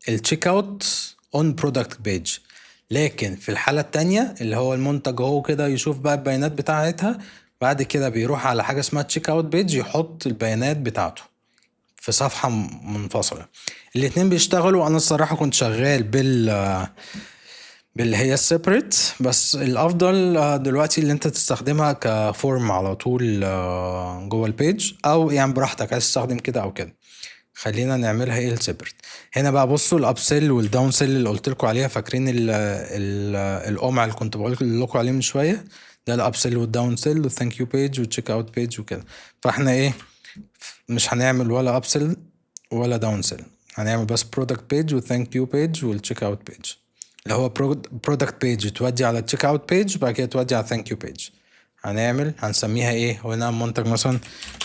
التشيك اوت اون برودكت بيج. لكن في الحالة التانية اللي هو المنتج هو كده يشوف بقى البيانات بتاعتها، بعد كده بيروح على حاجة اسمها تشيك اوت بيج، يحط البيانات بتاعته في صفحة منفصلة. الاتنين بيشتغلوا. انا الصراحة كنت شغال باللي هي السيبريت، بس الافضل دلوقتي اللي انت تستخدمها كفورم على طول جوه البيج، او يعني براحتك عايز تستخدم كده او كده. خلينا نعملها ايه السيبريت. هنا بقى بصوا الاب سيل والداون سيل اللي قلت لكم عليها، فاكرين القمع اللي كنت بقول لكم عليه من شويه، ده الاب سيل والداون سيل والثانك يو بيج والتشيك اوت بيج وكده. فاحنا ايه، مش هنعمل ولا اب سيل ولا داون سيل، هنعمل بس برودكت بيج والثانك يو بيج والتشيك اوت بيج. اللي هو برودكت بيج تودي على التشيك اوت بيج، وبعد كده تودي على الثانك يو بيج. هنسميها ايه هنا منتج مثلا،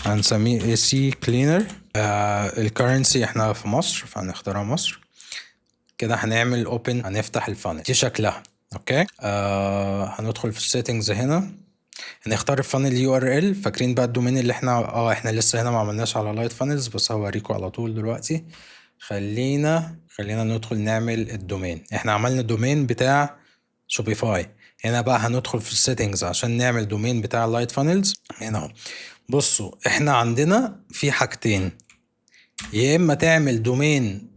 هنسميه اي سي كلينر. الكرنسي احنا في مصر فهنختارها مصر. كده هنعمل اوبن، هنفتح الفانل دي شكلها اوكي. هندخل في السيتنجز هنا، هنختار الفانل يو ار ال. فاكرين بقى الدومين اللي احنا لسه هنا ما عملناش على لايت فانلز، بس هوريكم على طول دلوقتي. خلينا ندخل نعمل الدومين. احنا عملنا الدومين بتاع شوبيفاي. هنا بقى هندخل في السيتنجز عشان نعمل دومين بتاع لايت فانلز. هنا بصوا احنا عندنا في حاجتين، يا اما تعمل دومين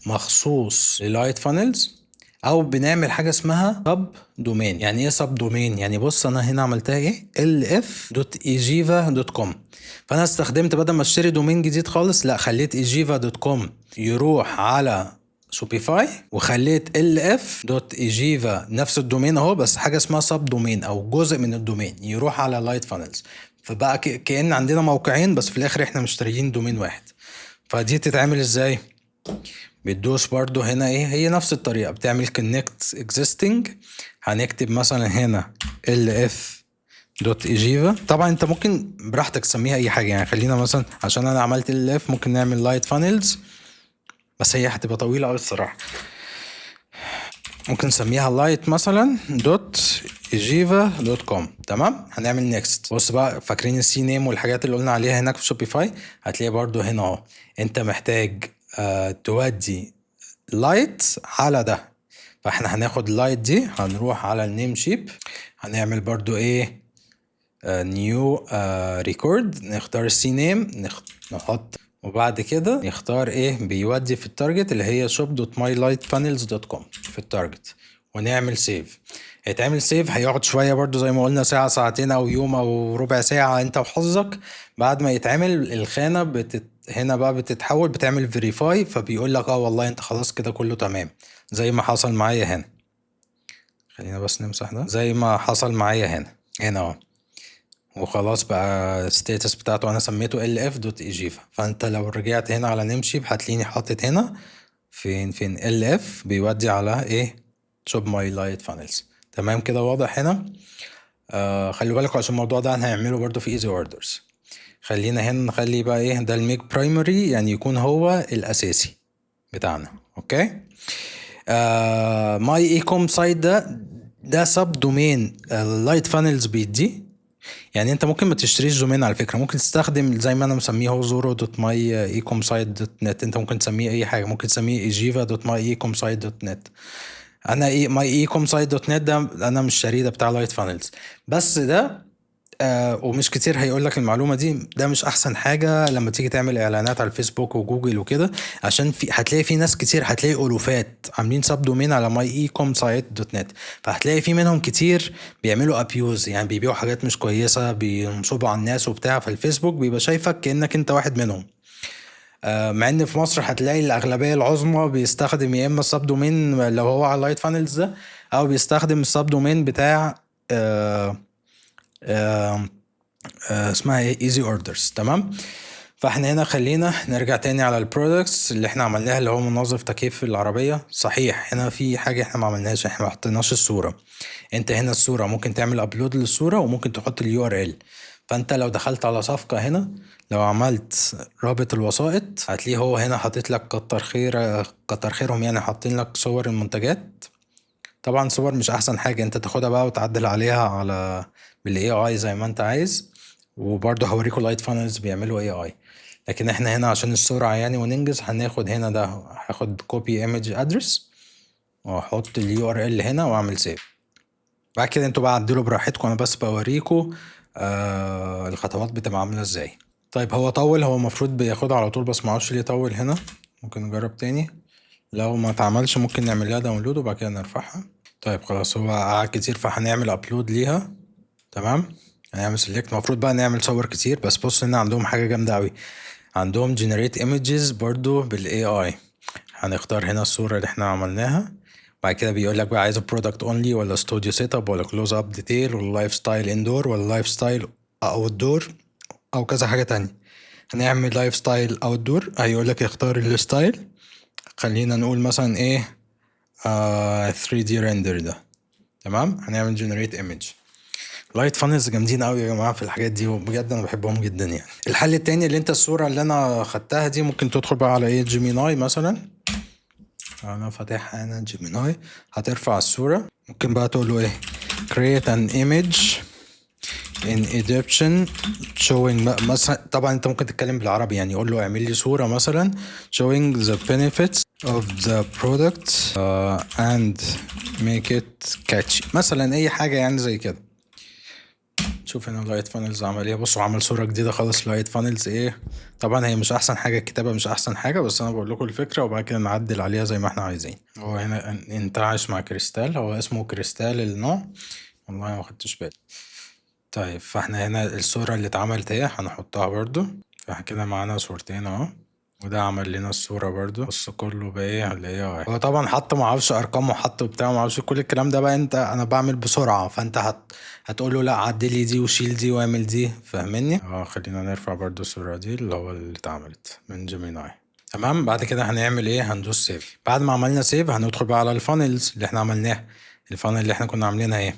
مخصوص للايت فانلز، او بنعمل حاجه اسمها سب دومين. يعني ايه سب دومين؟ يعني بص انا هنا عملتها ايه، lf.ejiva.com. فانا استخدمت بدل ما اشتري دومين جديد خالص، لا خليت ejiva.com يروح على شوبيفاي، وخليت lf.ejiva نفس الدومين اهو، بس حاجه اسمها سب دومين او جزء من الدومين يروح على لايت فانلز. فبقى كأن عندنا موقعين، بس في الاخر احنا مشتريين دومين واحد. فدي تتعمل ازاي؟ بتدوس برضو هنا ايه، هي نفس الطريقة، بتعمل connect existing. هنكتب مثلا هنا lf.ejiva. طبعا انت ممكن براحتك تسميها اي حاجة، يعني خلينا مثلا عشان انا عملت lf ممكن نعمل light funnels، بس هي هتبقى طويلة اوي الصراحة. ممكن نسميها لايت مثلا دوت ايجيفا دوت كوم. تمام، هنعمل نيكست. بص بقى، فاكرين السي نيم والحاجات اللي قلنا عليها هناك في شوبيفاي؟ هتلاقي برضو هنا اهو انت محتاج تودي لايت على ده. فاحنا هناخد لايت دي، هنروح على النيم شيب، هنعمل برضو ايه نيو ريكورد، نختار السي نيم، نحط، وبعد كده نختار ايه بيودي في التارجت اللي هي shop.mylightfunnels.com في التارجت، ونعمل سيف. هيتعمل سيف، هيقعد شوية برضو زي ما قلنا، ساعة ساعتين او يوم او ربع ساعة انت وحظك. بعد ما يتعمل الخانة هنا بقى بتتحول، بتعمل فيريفاي، فبيقول لك والله انت خلاص كده كله تمام، زي ما حصل معايا هنا. خلينا بس نمسح ده، زي ما حصل معايا هنا اهو، وخلاص بقى الستاتس بتاعته انا سميته lf.ejiva. فانت لو رجعت هنا على نمشي هتلاقيني حاطط هنا فين lf بيودي على ايه shop my light funnels. تمام كده واضح هنا. خلي بالكوا عشان الموضوع ده هنعمله برضو في easy orders. خلينا هنا نخلي بقى ايه ده الميك برايمري، يعني يكون هو الاساسي بتاعنا. اوكي. ماي اي كوم سايت ده سب دومين اللايت فانلز بيدي. يعني انت ممكن ما تشتريش دومين على فكره، ممكن تستخدم زي ما انا مسميه هو zoro.myeecomsite.net. انت ممكن تسميه اي حاجه، ممكن تسميه ejiva.myeecomsite.net. انا ايه myecomsite.net ده انا مش شاريه، ده بتاع لايت فانلز. بس ده ومش كتير هيقول لك المعلومه دي، ده مش احسن حاجه لما تيجي تعمل اعلانات على الفيسبوك وجوجل وكده، عشان هتلاقي في ناس كتير، هتلاقي الوفات عاملين سب دومين على myecomsite.net. فهتلاقي في منهم كتير بيعملوا ابيوز، يعني بيبيعوا حاجات مش كويسه، بينصبوا على الناس وبتاع، فالفيسبوك بيبقى شايفك كانك انت واحد منهم. مع ان في مصر هتلاقي الاغلبيه العظمى بيستخدم يا اما السب دومين لو هو على اللايت فانلز ده، او بيستخدم السب دومين بتاع اسمها ايه ايزي اوردرز. تمام. فاحنا هنا خلينا نرجع تاني على البرودكتس اللي احنا عملناها، اللي هو منظف تكييف العربية. صحيح هنا في حاجة احنا ما عملناش، احنا ما حطيناش الصورة. انت هنا الصورة ممكن تعمل ابلود للصورة، وممكن تحط اليو ار ال. فانت لو دخلت على صفقة هنا، لو عملت رابط الوسائط، هتلاقيه هو هنا حاطط لك كتر خيرهم، يعني حاطين لك صور المنتجات. طبعا صور مش احسن حاجة، انت تاخدها بقى وتعدل عليها على بالاي اي زي ما انت عايز. وبرضه هوريكم لايت فانلز بيعملوا اي اي. لكن احنا هنا عشان السرعة يعني وننجز، هناخد هنا ده، هاخد كوبي ايمج ادرس واحط اليو ار ال هنا واعمل سيف. بعد كده انتوا بقى عدلوا براحتكم، انا بس بوريكم الخطوات بتبقى عاملة ازاي. طيب هو طول، هو المفروض بياخدها على طول، بس معرفش ليه طول هنا. ممكن نجرب تاني، لو ما اتعملش ممكن نعمل لها داونلود وبعد كده نرفعها. طيب خلاص، هو قعد كتير فهنعمل ابلود ليها. تمام، هنعمل سيلكت. المفروض بقى نعمل صور كتير، بس بص هنا عندهم حاجة جامدة قوي، عندهم generate images برضو بالاي اي. هنختار هنا الصورة اللي احنا عملناها، بعد كده بيقول لك بقى عايزه برودكت اونلي ولا ستوديو سيت اب ولا كلوز اب ديتيل ولا لايف ستايل اندور ولا لايف ستايل اوت دور، او كذا حاجة تانية. هنعمل لايف ستايل اوت دور، هيقول لك اختار الستايل. خلينا نقول مثلا ايه 3D render ده. تمام، هنعمل generate image. لايت فانلز جامدين قوي يا جماعه في الحاجات دي، وبجد انا بحبهم جدا يعني. الحل التاني اللي انت الصوره اللي انا خدتها دي، ممكن تدخل بقى على ايه جيميناي مثلا. انا فاتحها هنا جيميناي، هترفع الصوره، ممكن بقى تقول له ايه create an image in Egyptian showing مثلا. طبعا انت ممكن تتكلم بالعربي، يعني يقول له اعمل لي صوره مثلا showing the benefits of the product and make it catchy مثلا، اي حاجه يعني زي كده. شوف هنا اللايت فانلز عمل ايه. بصوا عمل صورة جديدة خالص لايت فانلز ايه. طبعا هي مش احسن حاجة، الكتابة مش احسن حاجة، بس انا بقول لكم الفكرة وبعد كده نعدل عليها زي ما احنا عايزين. هو هنا انتعش مع كريستال، هو اسمه كريستال النوع، والله ما خدتش بالي. طيب فاحنا هنا الصورة اللي اتعملت ايه هنحطها برضو. فاحنا كده معانا صورتين اهو، وده عمل لنا الصورة برضو. بص كله بايه اللي هي هو طبعا حط معرفش ارقام وحط وبتاع معرفش كل الكلام ده بقى. انا بعمل بسرعة، فانت هتقول له لا عدلي دي وشيل دي واعمل دي، فاهمني؟ خلينا نرفع برضو الصورة دي اللي هو اللي اتعملت من جيميناي. تمام. بعد كده هنعمل ايه؟ هندوس سيف. بعد ما عملنا سيف هندخل بقى على الفانلز اللي احنا عملناها، الفانل اللي احنا كنا عاملينها ايه.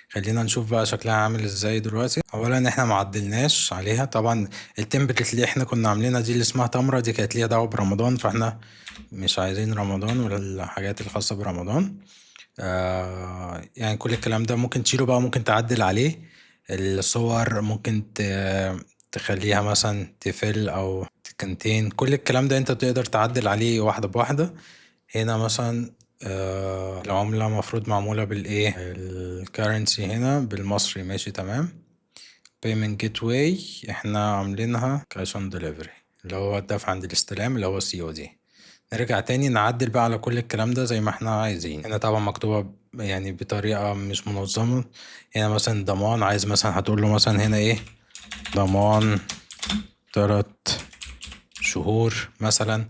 خلينا نشوف بقى شكلها عامل ازاي دلوقتي. اولا احنا ما عدلناش عليها طبعا، التمبلت اللي احنا كنا عاملينها دي اللي اسمها تمرة دي كانت ليها دعوه برمضان، فاحنا مش عايزين رمضان ولا الحاجات الخاصه برمضان. يعني كل الكلام ده ممكن تشيله بقى، ممكن تعدل عليه. الصور ممكن تخليها مثلا تفل او تكنتين، كل الكلام ده انت تقدر تعدل عليه واحدة بواحدة. هنا مثلا العملة مفروض معمولة بالايه، الكارنسي هنا بالمصري، ماشي تمام. payment gateway احنا عاملينها cash on delivery اللي هو الدفع عند الاستلام اللي هو COD. نرجع تاني نعدل بقى على كل الكلام ده زي ما احنا عايزين. هنا طبعا مكتوبة يعني بطريقة مش منظمة. هنا مثلا ضمان، عايز مثلا هتقول له مثلا هنا ايه، ضمان 3 شهور مثلا.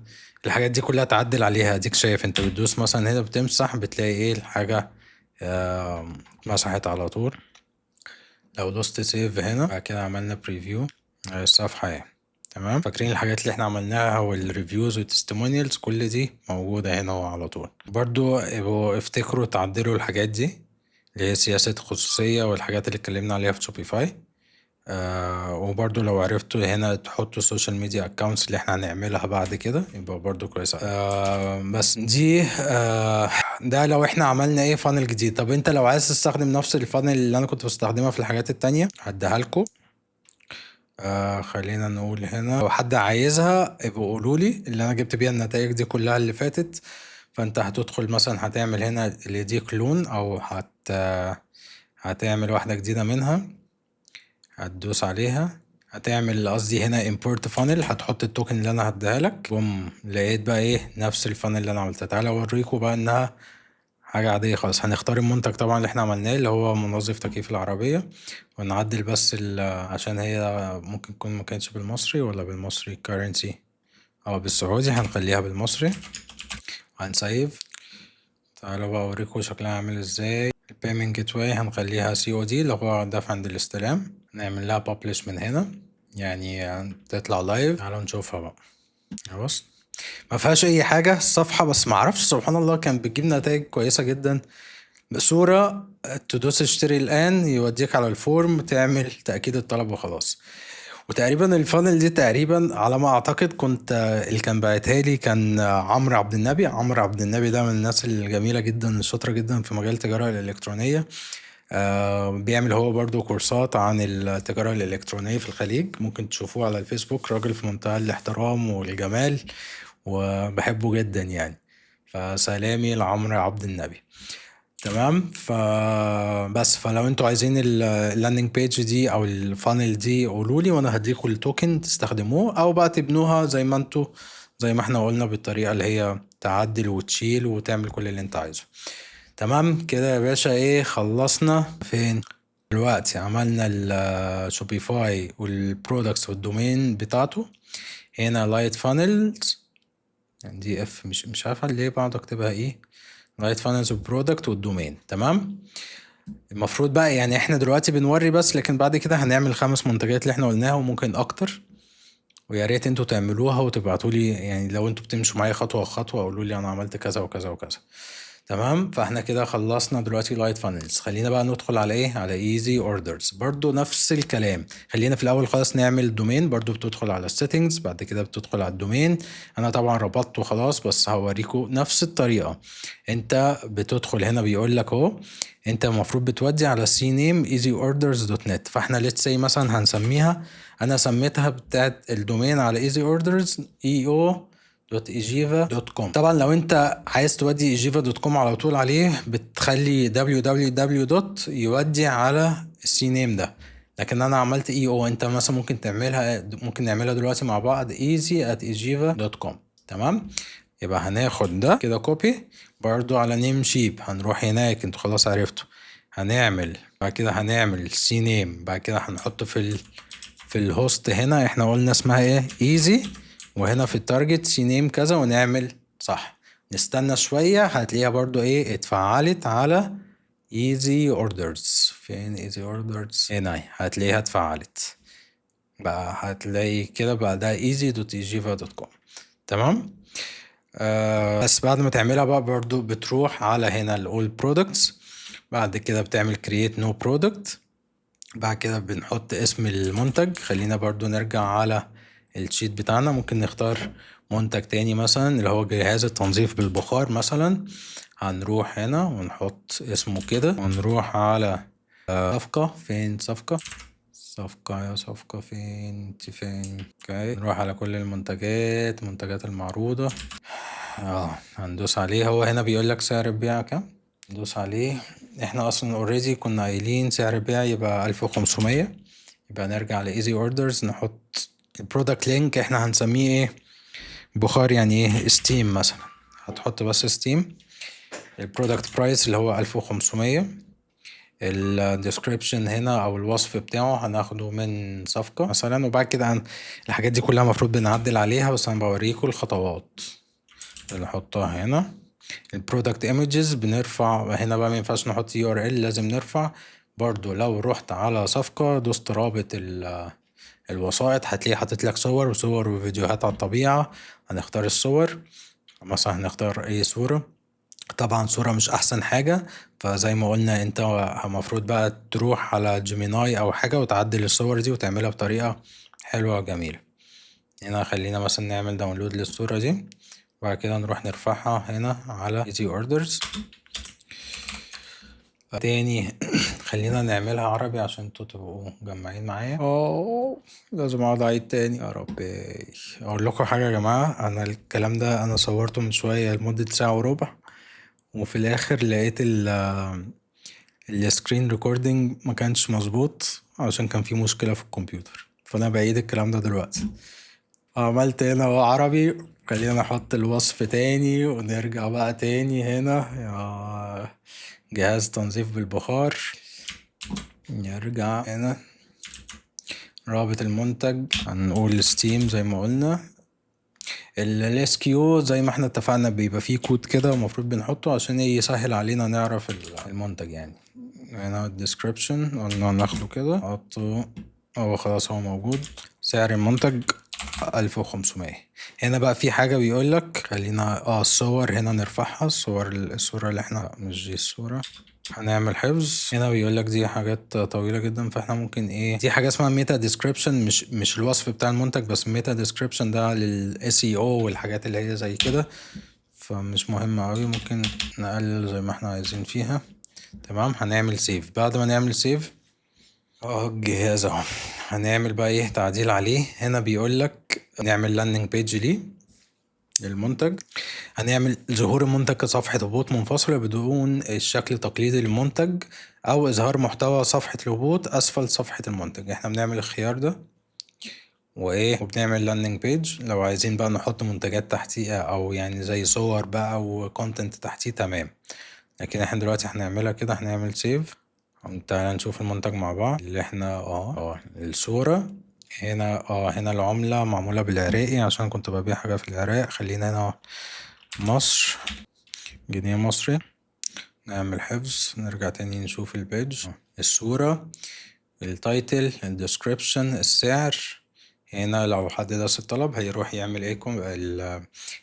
الحاجات دي كلها تعدل عليها. اديك شايف انت بتدوس مثلا هنا بتمسح بتلاقي ايه الحاجة مسحت على طول. لو دوست سيف هنا بعد كده عملنا بريفيو الصفحة اهي. تمام. فاكرين الحاجات اللي احنا عملناها والريفيوز والتستمونيالز كل دي موجودة هنا على طول. برضو افتكروا تعدلوا الحاجات دي اللي هي سياسة خصوصية والحاجات اللي اتكلمنا عليها في شوبيفاي. وبرضو لو عرفتوا هنا تحطوا السوشيال ميديا اكاونتس اللي احنا هنعملها بعد كده يبقى برضو كويسة. بس دي ده لو احنا عملنا ايه فانل جديد. طب انت لو عايز تستخدم نفس الفانل اللي انا كنت بستخدمها في الحاجات التانية هديها لكم. خلينا نقول هنا لو حد عايزها ابقوا قولوا لي، اللي انا جبت بيها النتائج دي كلها اللي فاتت. فانت هتدخل مثلا هتعمل هنا اللي دي كلون او هتعمل واحدة جديدة منها، هتدوس عليها هتعمل قصدي هنا import funnel، هتحط التوكن اللي انا هديها لك. بوم، لقيت بقى ايه نفس الفانل اللي انا عملتها. تعالى اوريكم بقى انها حاجة عادية خالص. هنختار المنتج طبعا اللي احنا عملناه اللي هو منظف تكييف العربية، ونعدل بس عشان هي ممكن تكون ما كانتش بالمصري ولا بالمصري currency او بالسعودي، هنخليها بالمصري. هنسيف. تعالوا بقى اوريكم شكلها عامل ازاي. البيمنت جيت واي هنخليها COD اللي هو دفع عند الاستلام. نعمل لها publish من هنا يعني تطلع لايف. تعالوا نشوفها بقى. بص ما فيهاش اي حاجة الصفحة، بس ما اعرفش سبحان الله كان بتجيب نتائج كويسة جدا. صورة تدوس اشتري الآن يوديك على الفورم تعمل تأكيد الطلب وخلاص. وتقريبا الفانل دي تقريبا على ما اعتقد كنت اللي كان باعتها لي كان عمرو عبد النبي. عمرو عبد النبي ده من الناس الجميلة جدا الشاطرة جدا في مجال التجارة الإلكترونية. بيعمل هو برضو كورسات عن التجارة الإلكترونية في الخليج، ممكن تشوفوه على الفيسبوك. راجل في منتهى الاحترام والجمال وبحبه جدا يعني. فسلامي لعمرو عبد النبي. تمام. بس فلو انتوا عايزين اللاندنج بيج دي او الفانل دي قولوا لي وانا هديكوا التوكن تستخدموه، او بقى تبنوها زي ما انتوا زي ما احنا قلنا بالطريقة اللي هي تعدل وتشيل وتعمل كل اللي انت عايزه. تمام كده يا باشا. ايه خلصنا فين دلوقتي؟ عملنا الشوبيفاي والبرودكتس والدومين بتاعته. هنا لايت فانلز دي اف مش عارفه ليه بقعد اكتبها ايه، لايت فانلز والبرودكت والدومين. تمام. المفروض بقى يعني احنا دلوقتي بنوري بس، لكن بعد كده هنعمل 5 منتجات اللي احنا قلناها وممكن اكتر. ويا ريت انتوا تعملوها وتبعتوا لي، يعني لو انتوا بتمشوا معايا خطوه خطوه قولوا لي انا عملت كذا وكذا وكذا. تمام. فاحنا كده خلصنا دلوقتي لايت فانلز. خلينا بقى ندخل على ايه، على ايزي اوردرز. برضو نفس الكلام. خلينا في الاول خالص نعمل دومين. برضو بتدخل على السيتنجز بعد كده بتدخل على الدومين. انا طبعا ربطته خلاص بس هوريكم نفس الطريقة. انت بتدخل هنا بيقول لك اهو انت المفروض بتودي على cname easyorders.net. فاحنا let's say مثلا هنسميها، انا سميتها بتاعت الدومين على easy orders ejo.ejiva.com. طبعا لو انت عايز تودي ejiva.com على طول عليه بتخلي www. يودي على السي نيم ده، لكن انا عملت انت مثلا ممكن نعملها دلوقتي مع بعض easy@ejiva.com. تمام. يبقى هناخد ده كده كوبي برضو على نيم شيب. هنروح هناك انتوا خلاص عرفتوا. هنعمل بعد كده هنعمل سي نيم بعد كده هنحطه في الهوست. هنا احنا قلنا اسمها ايه ايزي، وهنا في التارجت سي نيم كذا ونعمل صح. نستنى شوية هتلاقيها برضو ايه اتفعلت على ايزي اوردرز. فين ايزي اوردرز؟ هنا هتلاقيها اتفعلت بقى. هتلاقي كده بقى ده easy.ejiva.com. تمام. بس بعد ما تعملها بقى برضو بتروح على هنا ال all products، بعد كده بتعمل create no product، بعد كده بنحط اسم المنتج. خلينا برضو نرجع على الشيت بتاعنا، ممكن نختار منتج تاني مثلا اللي هو جهاز التنظيف بالبخار مثلا. هنروح هنا ونحط اسمه كده، ونروح على صفقة. فين صفقة؟ صفقة يا صفقة، فين انت فين؟ اوكي، نروح على كل المنتجات المعروضة. هندوس عليه. هو هنا بيقول لك سعر البيع كام، ندوس عليه. احنا اصلا اوريدي كنا قايلين سعر البيع يبقى 1500. يبقى نرجع لايزي اوردرز، نحط البرودكت لينك. احنا هنسميه ايه؟ بخار يعني ايه؟ ستيم مثلا. هتحط بس ستيم. البرودكت برايس اللي هو 1500. الديسكريبشن هنا او الوصف بتاعه هناخده من صفقة مثلا. وبعد كده الحاجات دي كلها المفروض بنعدل عليها، بس انا بوريكم الخطوات اللي نحطها هنا. البرودكت ايمجز بنرفع هنا بقى، ما ينفعش نحط يو ار ال، لازم نرفع. برضو لو رحت على صفقة دوست رابط الوسائط هتلاقيه حاطط لك صور وفيديوهات على الطبيعة. هنختار الصور مثلا، هنختار اي صورة. طبعا صورة مش احسن حاجة، فزي ما قلنا انت المفروض بقى تروح على جيميناي او حاجة وتعدل الصور دي وتعملها بطريقة حلوة وجميلة. هنا خلينا مثلا نعمل داونلود للصورة دي، وبعد كده نروح نرفعها هنا على easy orders تاني. خلينا نعملها عربي عشان انتوا تبقوا مجمعين معايا. لازم اقعد اعيد تاني يا ربي. اقول لكم حاجة يا جماعة، انا الكلام ده انا صورته من شوية لمدة ساعة وربع، وفي الاخر لقيت السكرين ريكوردينج ما كانش مظبوط عشان كان في مشكلة في الكمبيوتر، فانا بعيد الكلام ده دلوقتي. عملت هنا هو عربي. خلينا نحط الوصف تاني ونرجع بقى تاني هنا. يا جهاز تنظيف بالبخار، نرجع هنا رابط المنتج، هنقول ستيم زي ما قلنا. الاس كيو زي ما احنا اتفقنا بيبقى فيه كود كده المفروض بنحطه عشان يسهل علينا نعرف المنتج يعني. هنا الديسكريبشن قلنا ناخده كده نحطه. هو خلاص هو موجود. سعر المنتج 1500. هنا بقى في حاجة بيقولك خلينا الصور هنا نرفعها. الصورة اللي احنا مش دي الصورة. هنعمل حفظ. هنا بيقولك دي حاجات طويلة جدا، فاحنا ممكن دي حاجة اسمها ميتا ديسكريبشن، مش الوصف بتاع المنتج بس. ميتا ديسكريبشن ده للاس اي او والحاجات اللي هي زي كده، فمش مهمة اوي. ممكن نقلل زي ما احنا عايزين فيها. تمام. هنعمل سيف. بعد ما نعمل سيف الجهاز اهو، هنعمل بقى تعديل عليه. هنا بيقولك نعمل لاندنج بيج ليه للمنتج. هنعمل ظهور المنتج كصفحة هبوط منفصلة بدون الشكل التقليدي للمنتج، او اظهار محتوى صفحة الهبوط اسفل صفحة المنتج. احنا بنعمل الخيار ده وبنعمل لاندنج بيج. لو عايزين بقى نحط منتجات تحتيها او يعني زي صور بقى وكونتنت تحتيه، تمام. لكن احنا دلوقتي هنعملها كده. هنعمل سيف. تعالى نشوف المنتج مع بعض اللي احنا الصورة هنا. هنا العملة معمولة بالعراقي عشان كنت ببيع حاجة في العراق. خلينا هنا مصر، جنيه مصري. نعمل حفظ، نرجع تاني نشوف البيج. الصورة، التايتل، الديسكريبشن، السعر. هنا لو حد درس الطلب هيروح يعمل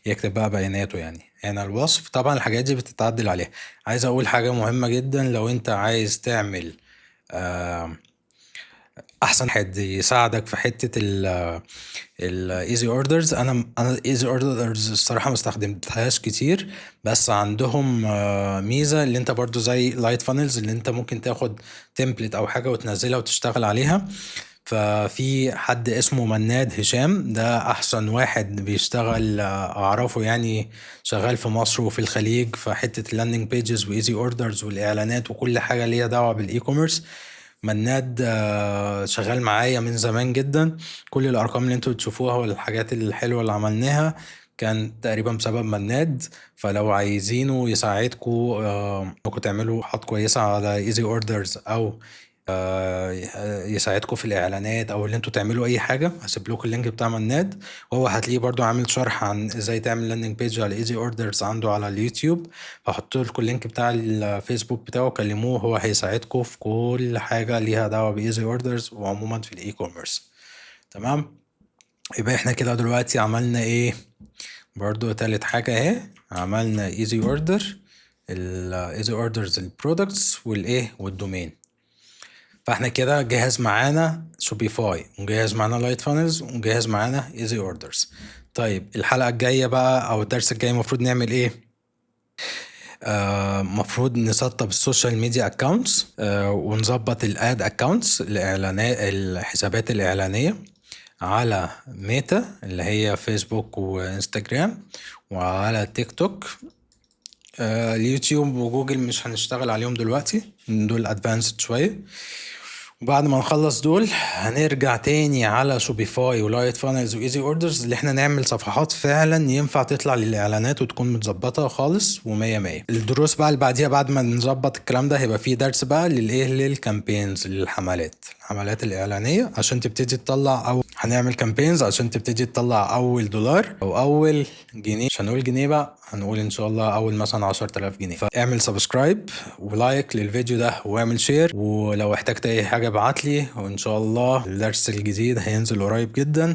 يكتب بقى بياناته يعني. هنا الوصف. طبعا الحاجات دي بتتعدل عليها. عايز اقول حاجة مهمة جدا، لو انت عايز تعمل احسن حد يساعدك في حته الايزي اوردرز. انا ايزي اوردرز الصراحه ما استخدمتهاش كتير، بس عندهم ميزه اللي انت برضو زي لايت فانلز، اللي انت ممكن تاخد تمبلت او حاجه وتنزلها وتشتغل عليها. ففي حد اسمه مناد هشام، ده احسن واحد بيشتغل اعرفه يعني، شغال في مصر وفي الخليج في حته اللاندنج بيجز وايزي اوردرز والاعلانات وكل حاجه ليها دعوه بالاي كوميرس. مناد شغال معايا من زمان جدا. كل الارقام اللي انتوا بتشوفوها والحاجات الحلوه اللي عملناها كان تقريبا بسبب مناد. فلو عايزينه يساعدكم ممكن تعملوا حط كويسه على ايزي اوردرز، او يساعدكم في الاعلانات، او اللي انتوا تعملوا اي حاجه. هسيب لكم اللينك بتاع مناد، وهو هتلاقيه برضو عامل شرح عن ازاي تعمل لاندنج بيج على ايزي اوردرز عنده على اليوتيوب. هحط لكم اللينك بتاع الفيسبوك بتاعه، كلموه، هو هيساعدكم في كل حاجه ليها دعوه بايزي اوردرز وعموما في الاي كوميرس. تمام. يبقى احنا كده دلوقتي عملنا برضو تالت حاجة اهي، عملنا ايزي اوردر، الايزي اوردرز البرودكتس والايه والدومين. فاحنا كده جهز معانا شوبيفاي، وجهز معانا لايت فانلز، وجهز معانا ايزي اوردرز. طيب الحلقة الجاية بقى او الدرس الجاي المفروض نعمل ايه؟ مفروض نسطب السوشيال ميديا اكاونتس، ونظبط الاد اكاونتس، الاعلانات، الحسابات الاعلانية على ميتا اللي هي فيسبوك وانستجرام، وعلى تيك توك. اليوتيوب وجوجل مش هنشتغل عليهم دلوقتي، دول ادفانسد شوية. وبعد ما نخلص دول هنرجع تاني على شوبيفاي ولايت فانلز وايزي اوردرز، اللي احنا نعمل صفحات فعلا ينفع تطلع للاعلانات وتكون متظبطه خالص ومية مية. الدروس بقى اللي بعديها بعد ما نظبط الكلام ده هيبقى فيه درس بقى للايه، للكامبينز، الحملات الاعلانيه عشان تبتدي تطلع، او هنعمل كامبينز عشان تبتدي تطلع اول دولار او اول جنيه. مش هنقول جنيه بقى، هنقول ان شاء الله اول مثلا 10,000 جنيه. فاعمل سبسكرايب ولايك للفيديو ده واعمل شير، ولو احتجت اي حاجة ابعتلي، وان شاء الله الدرس الجديد هينزل قريب جدا.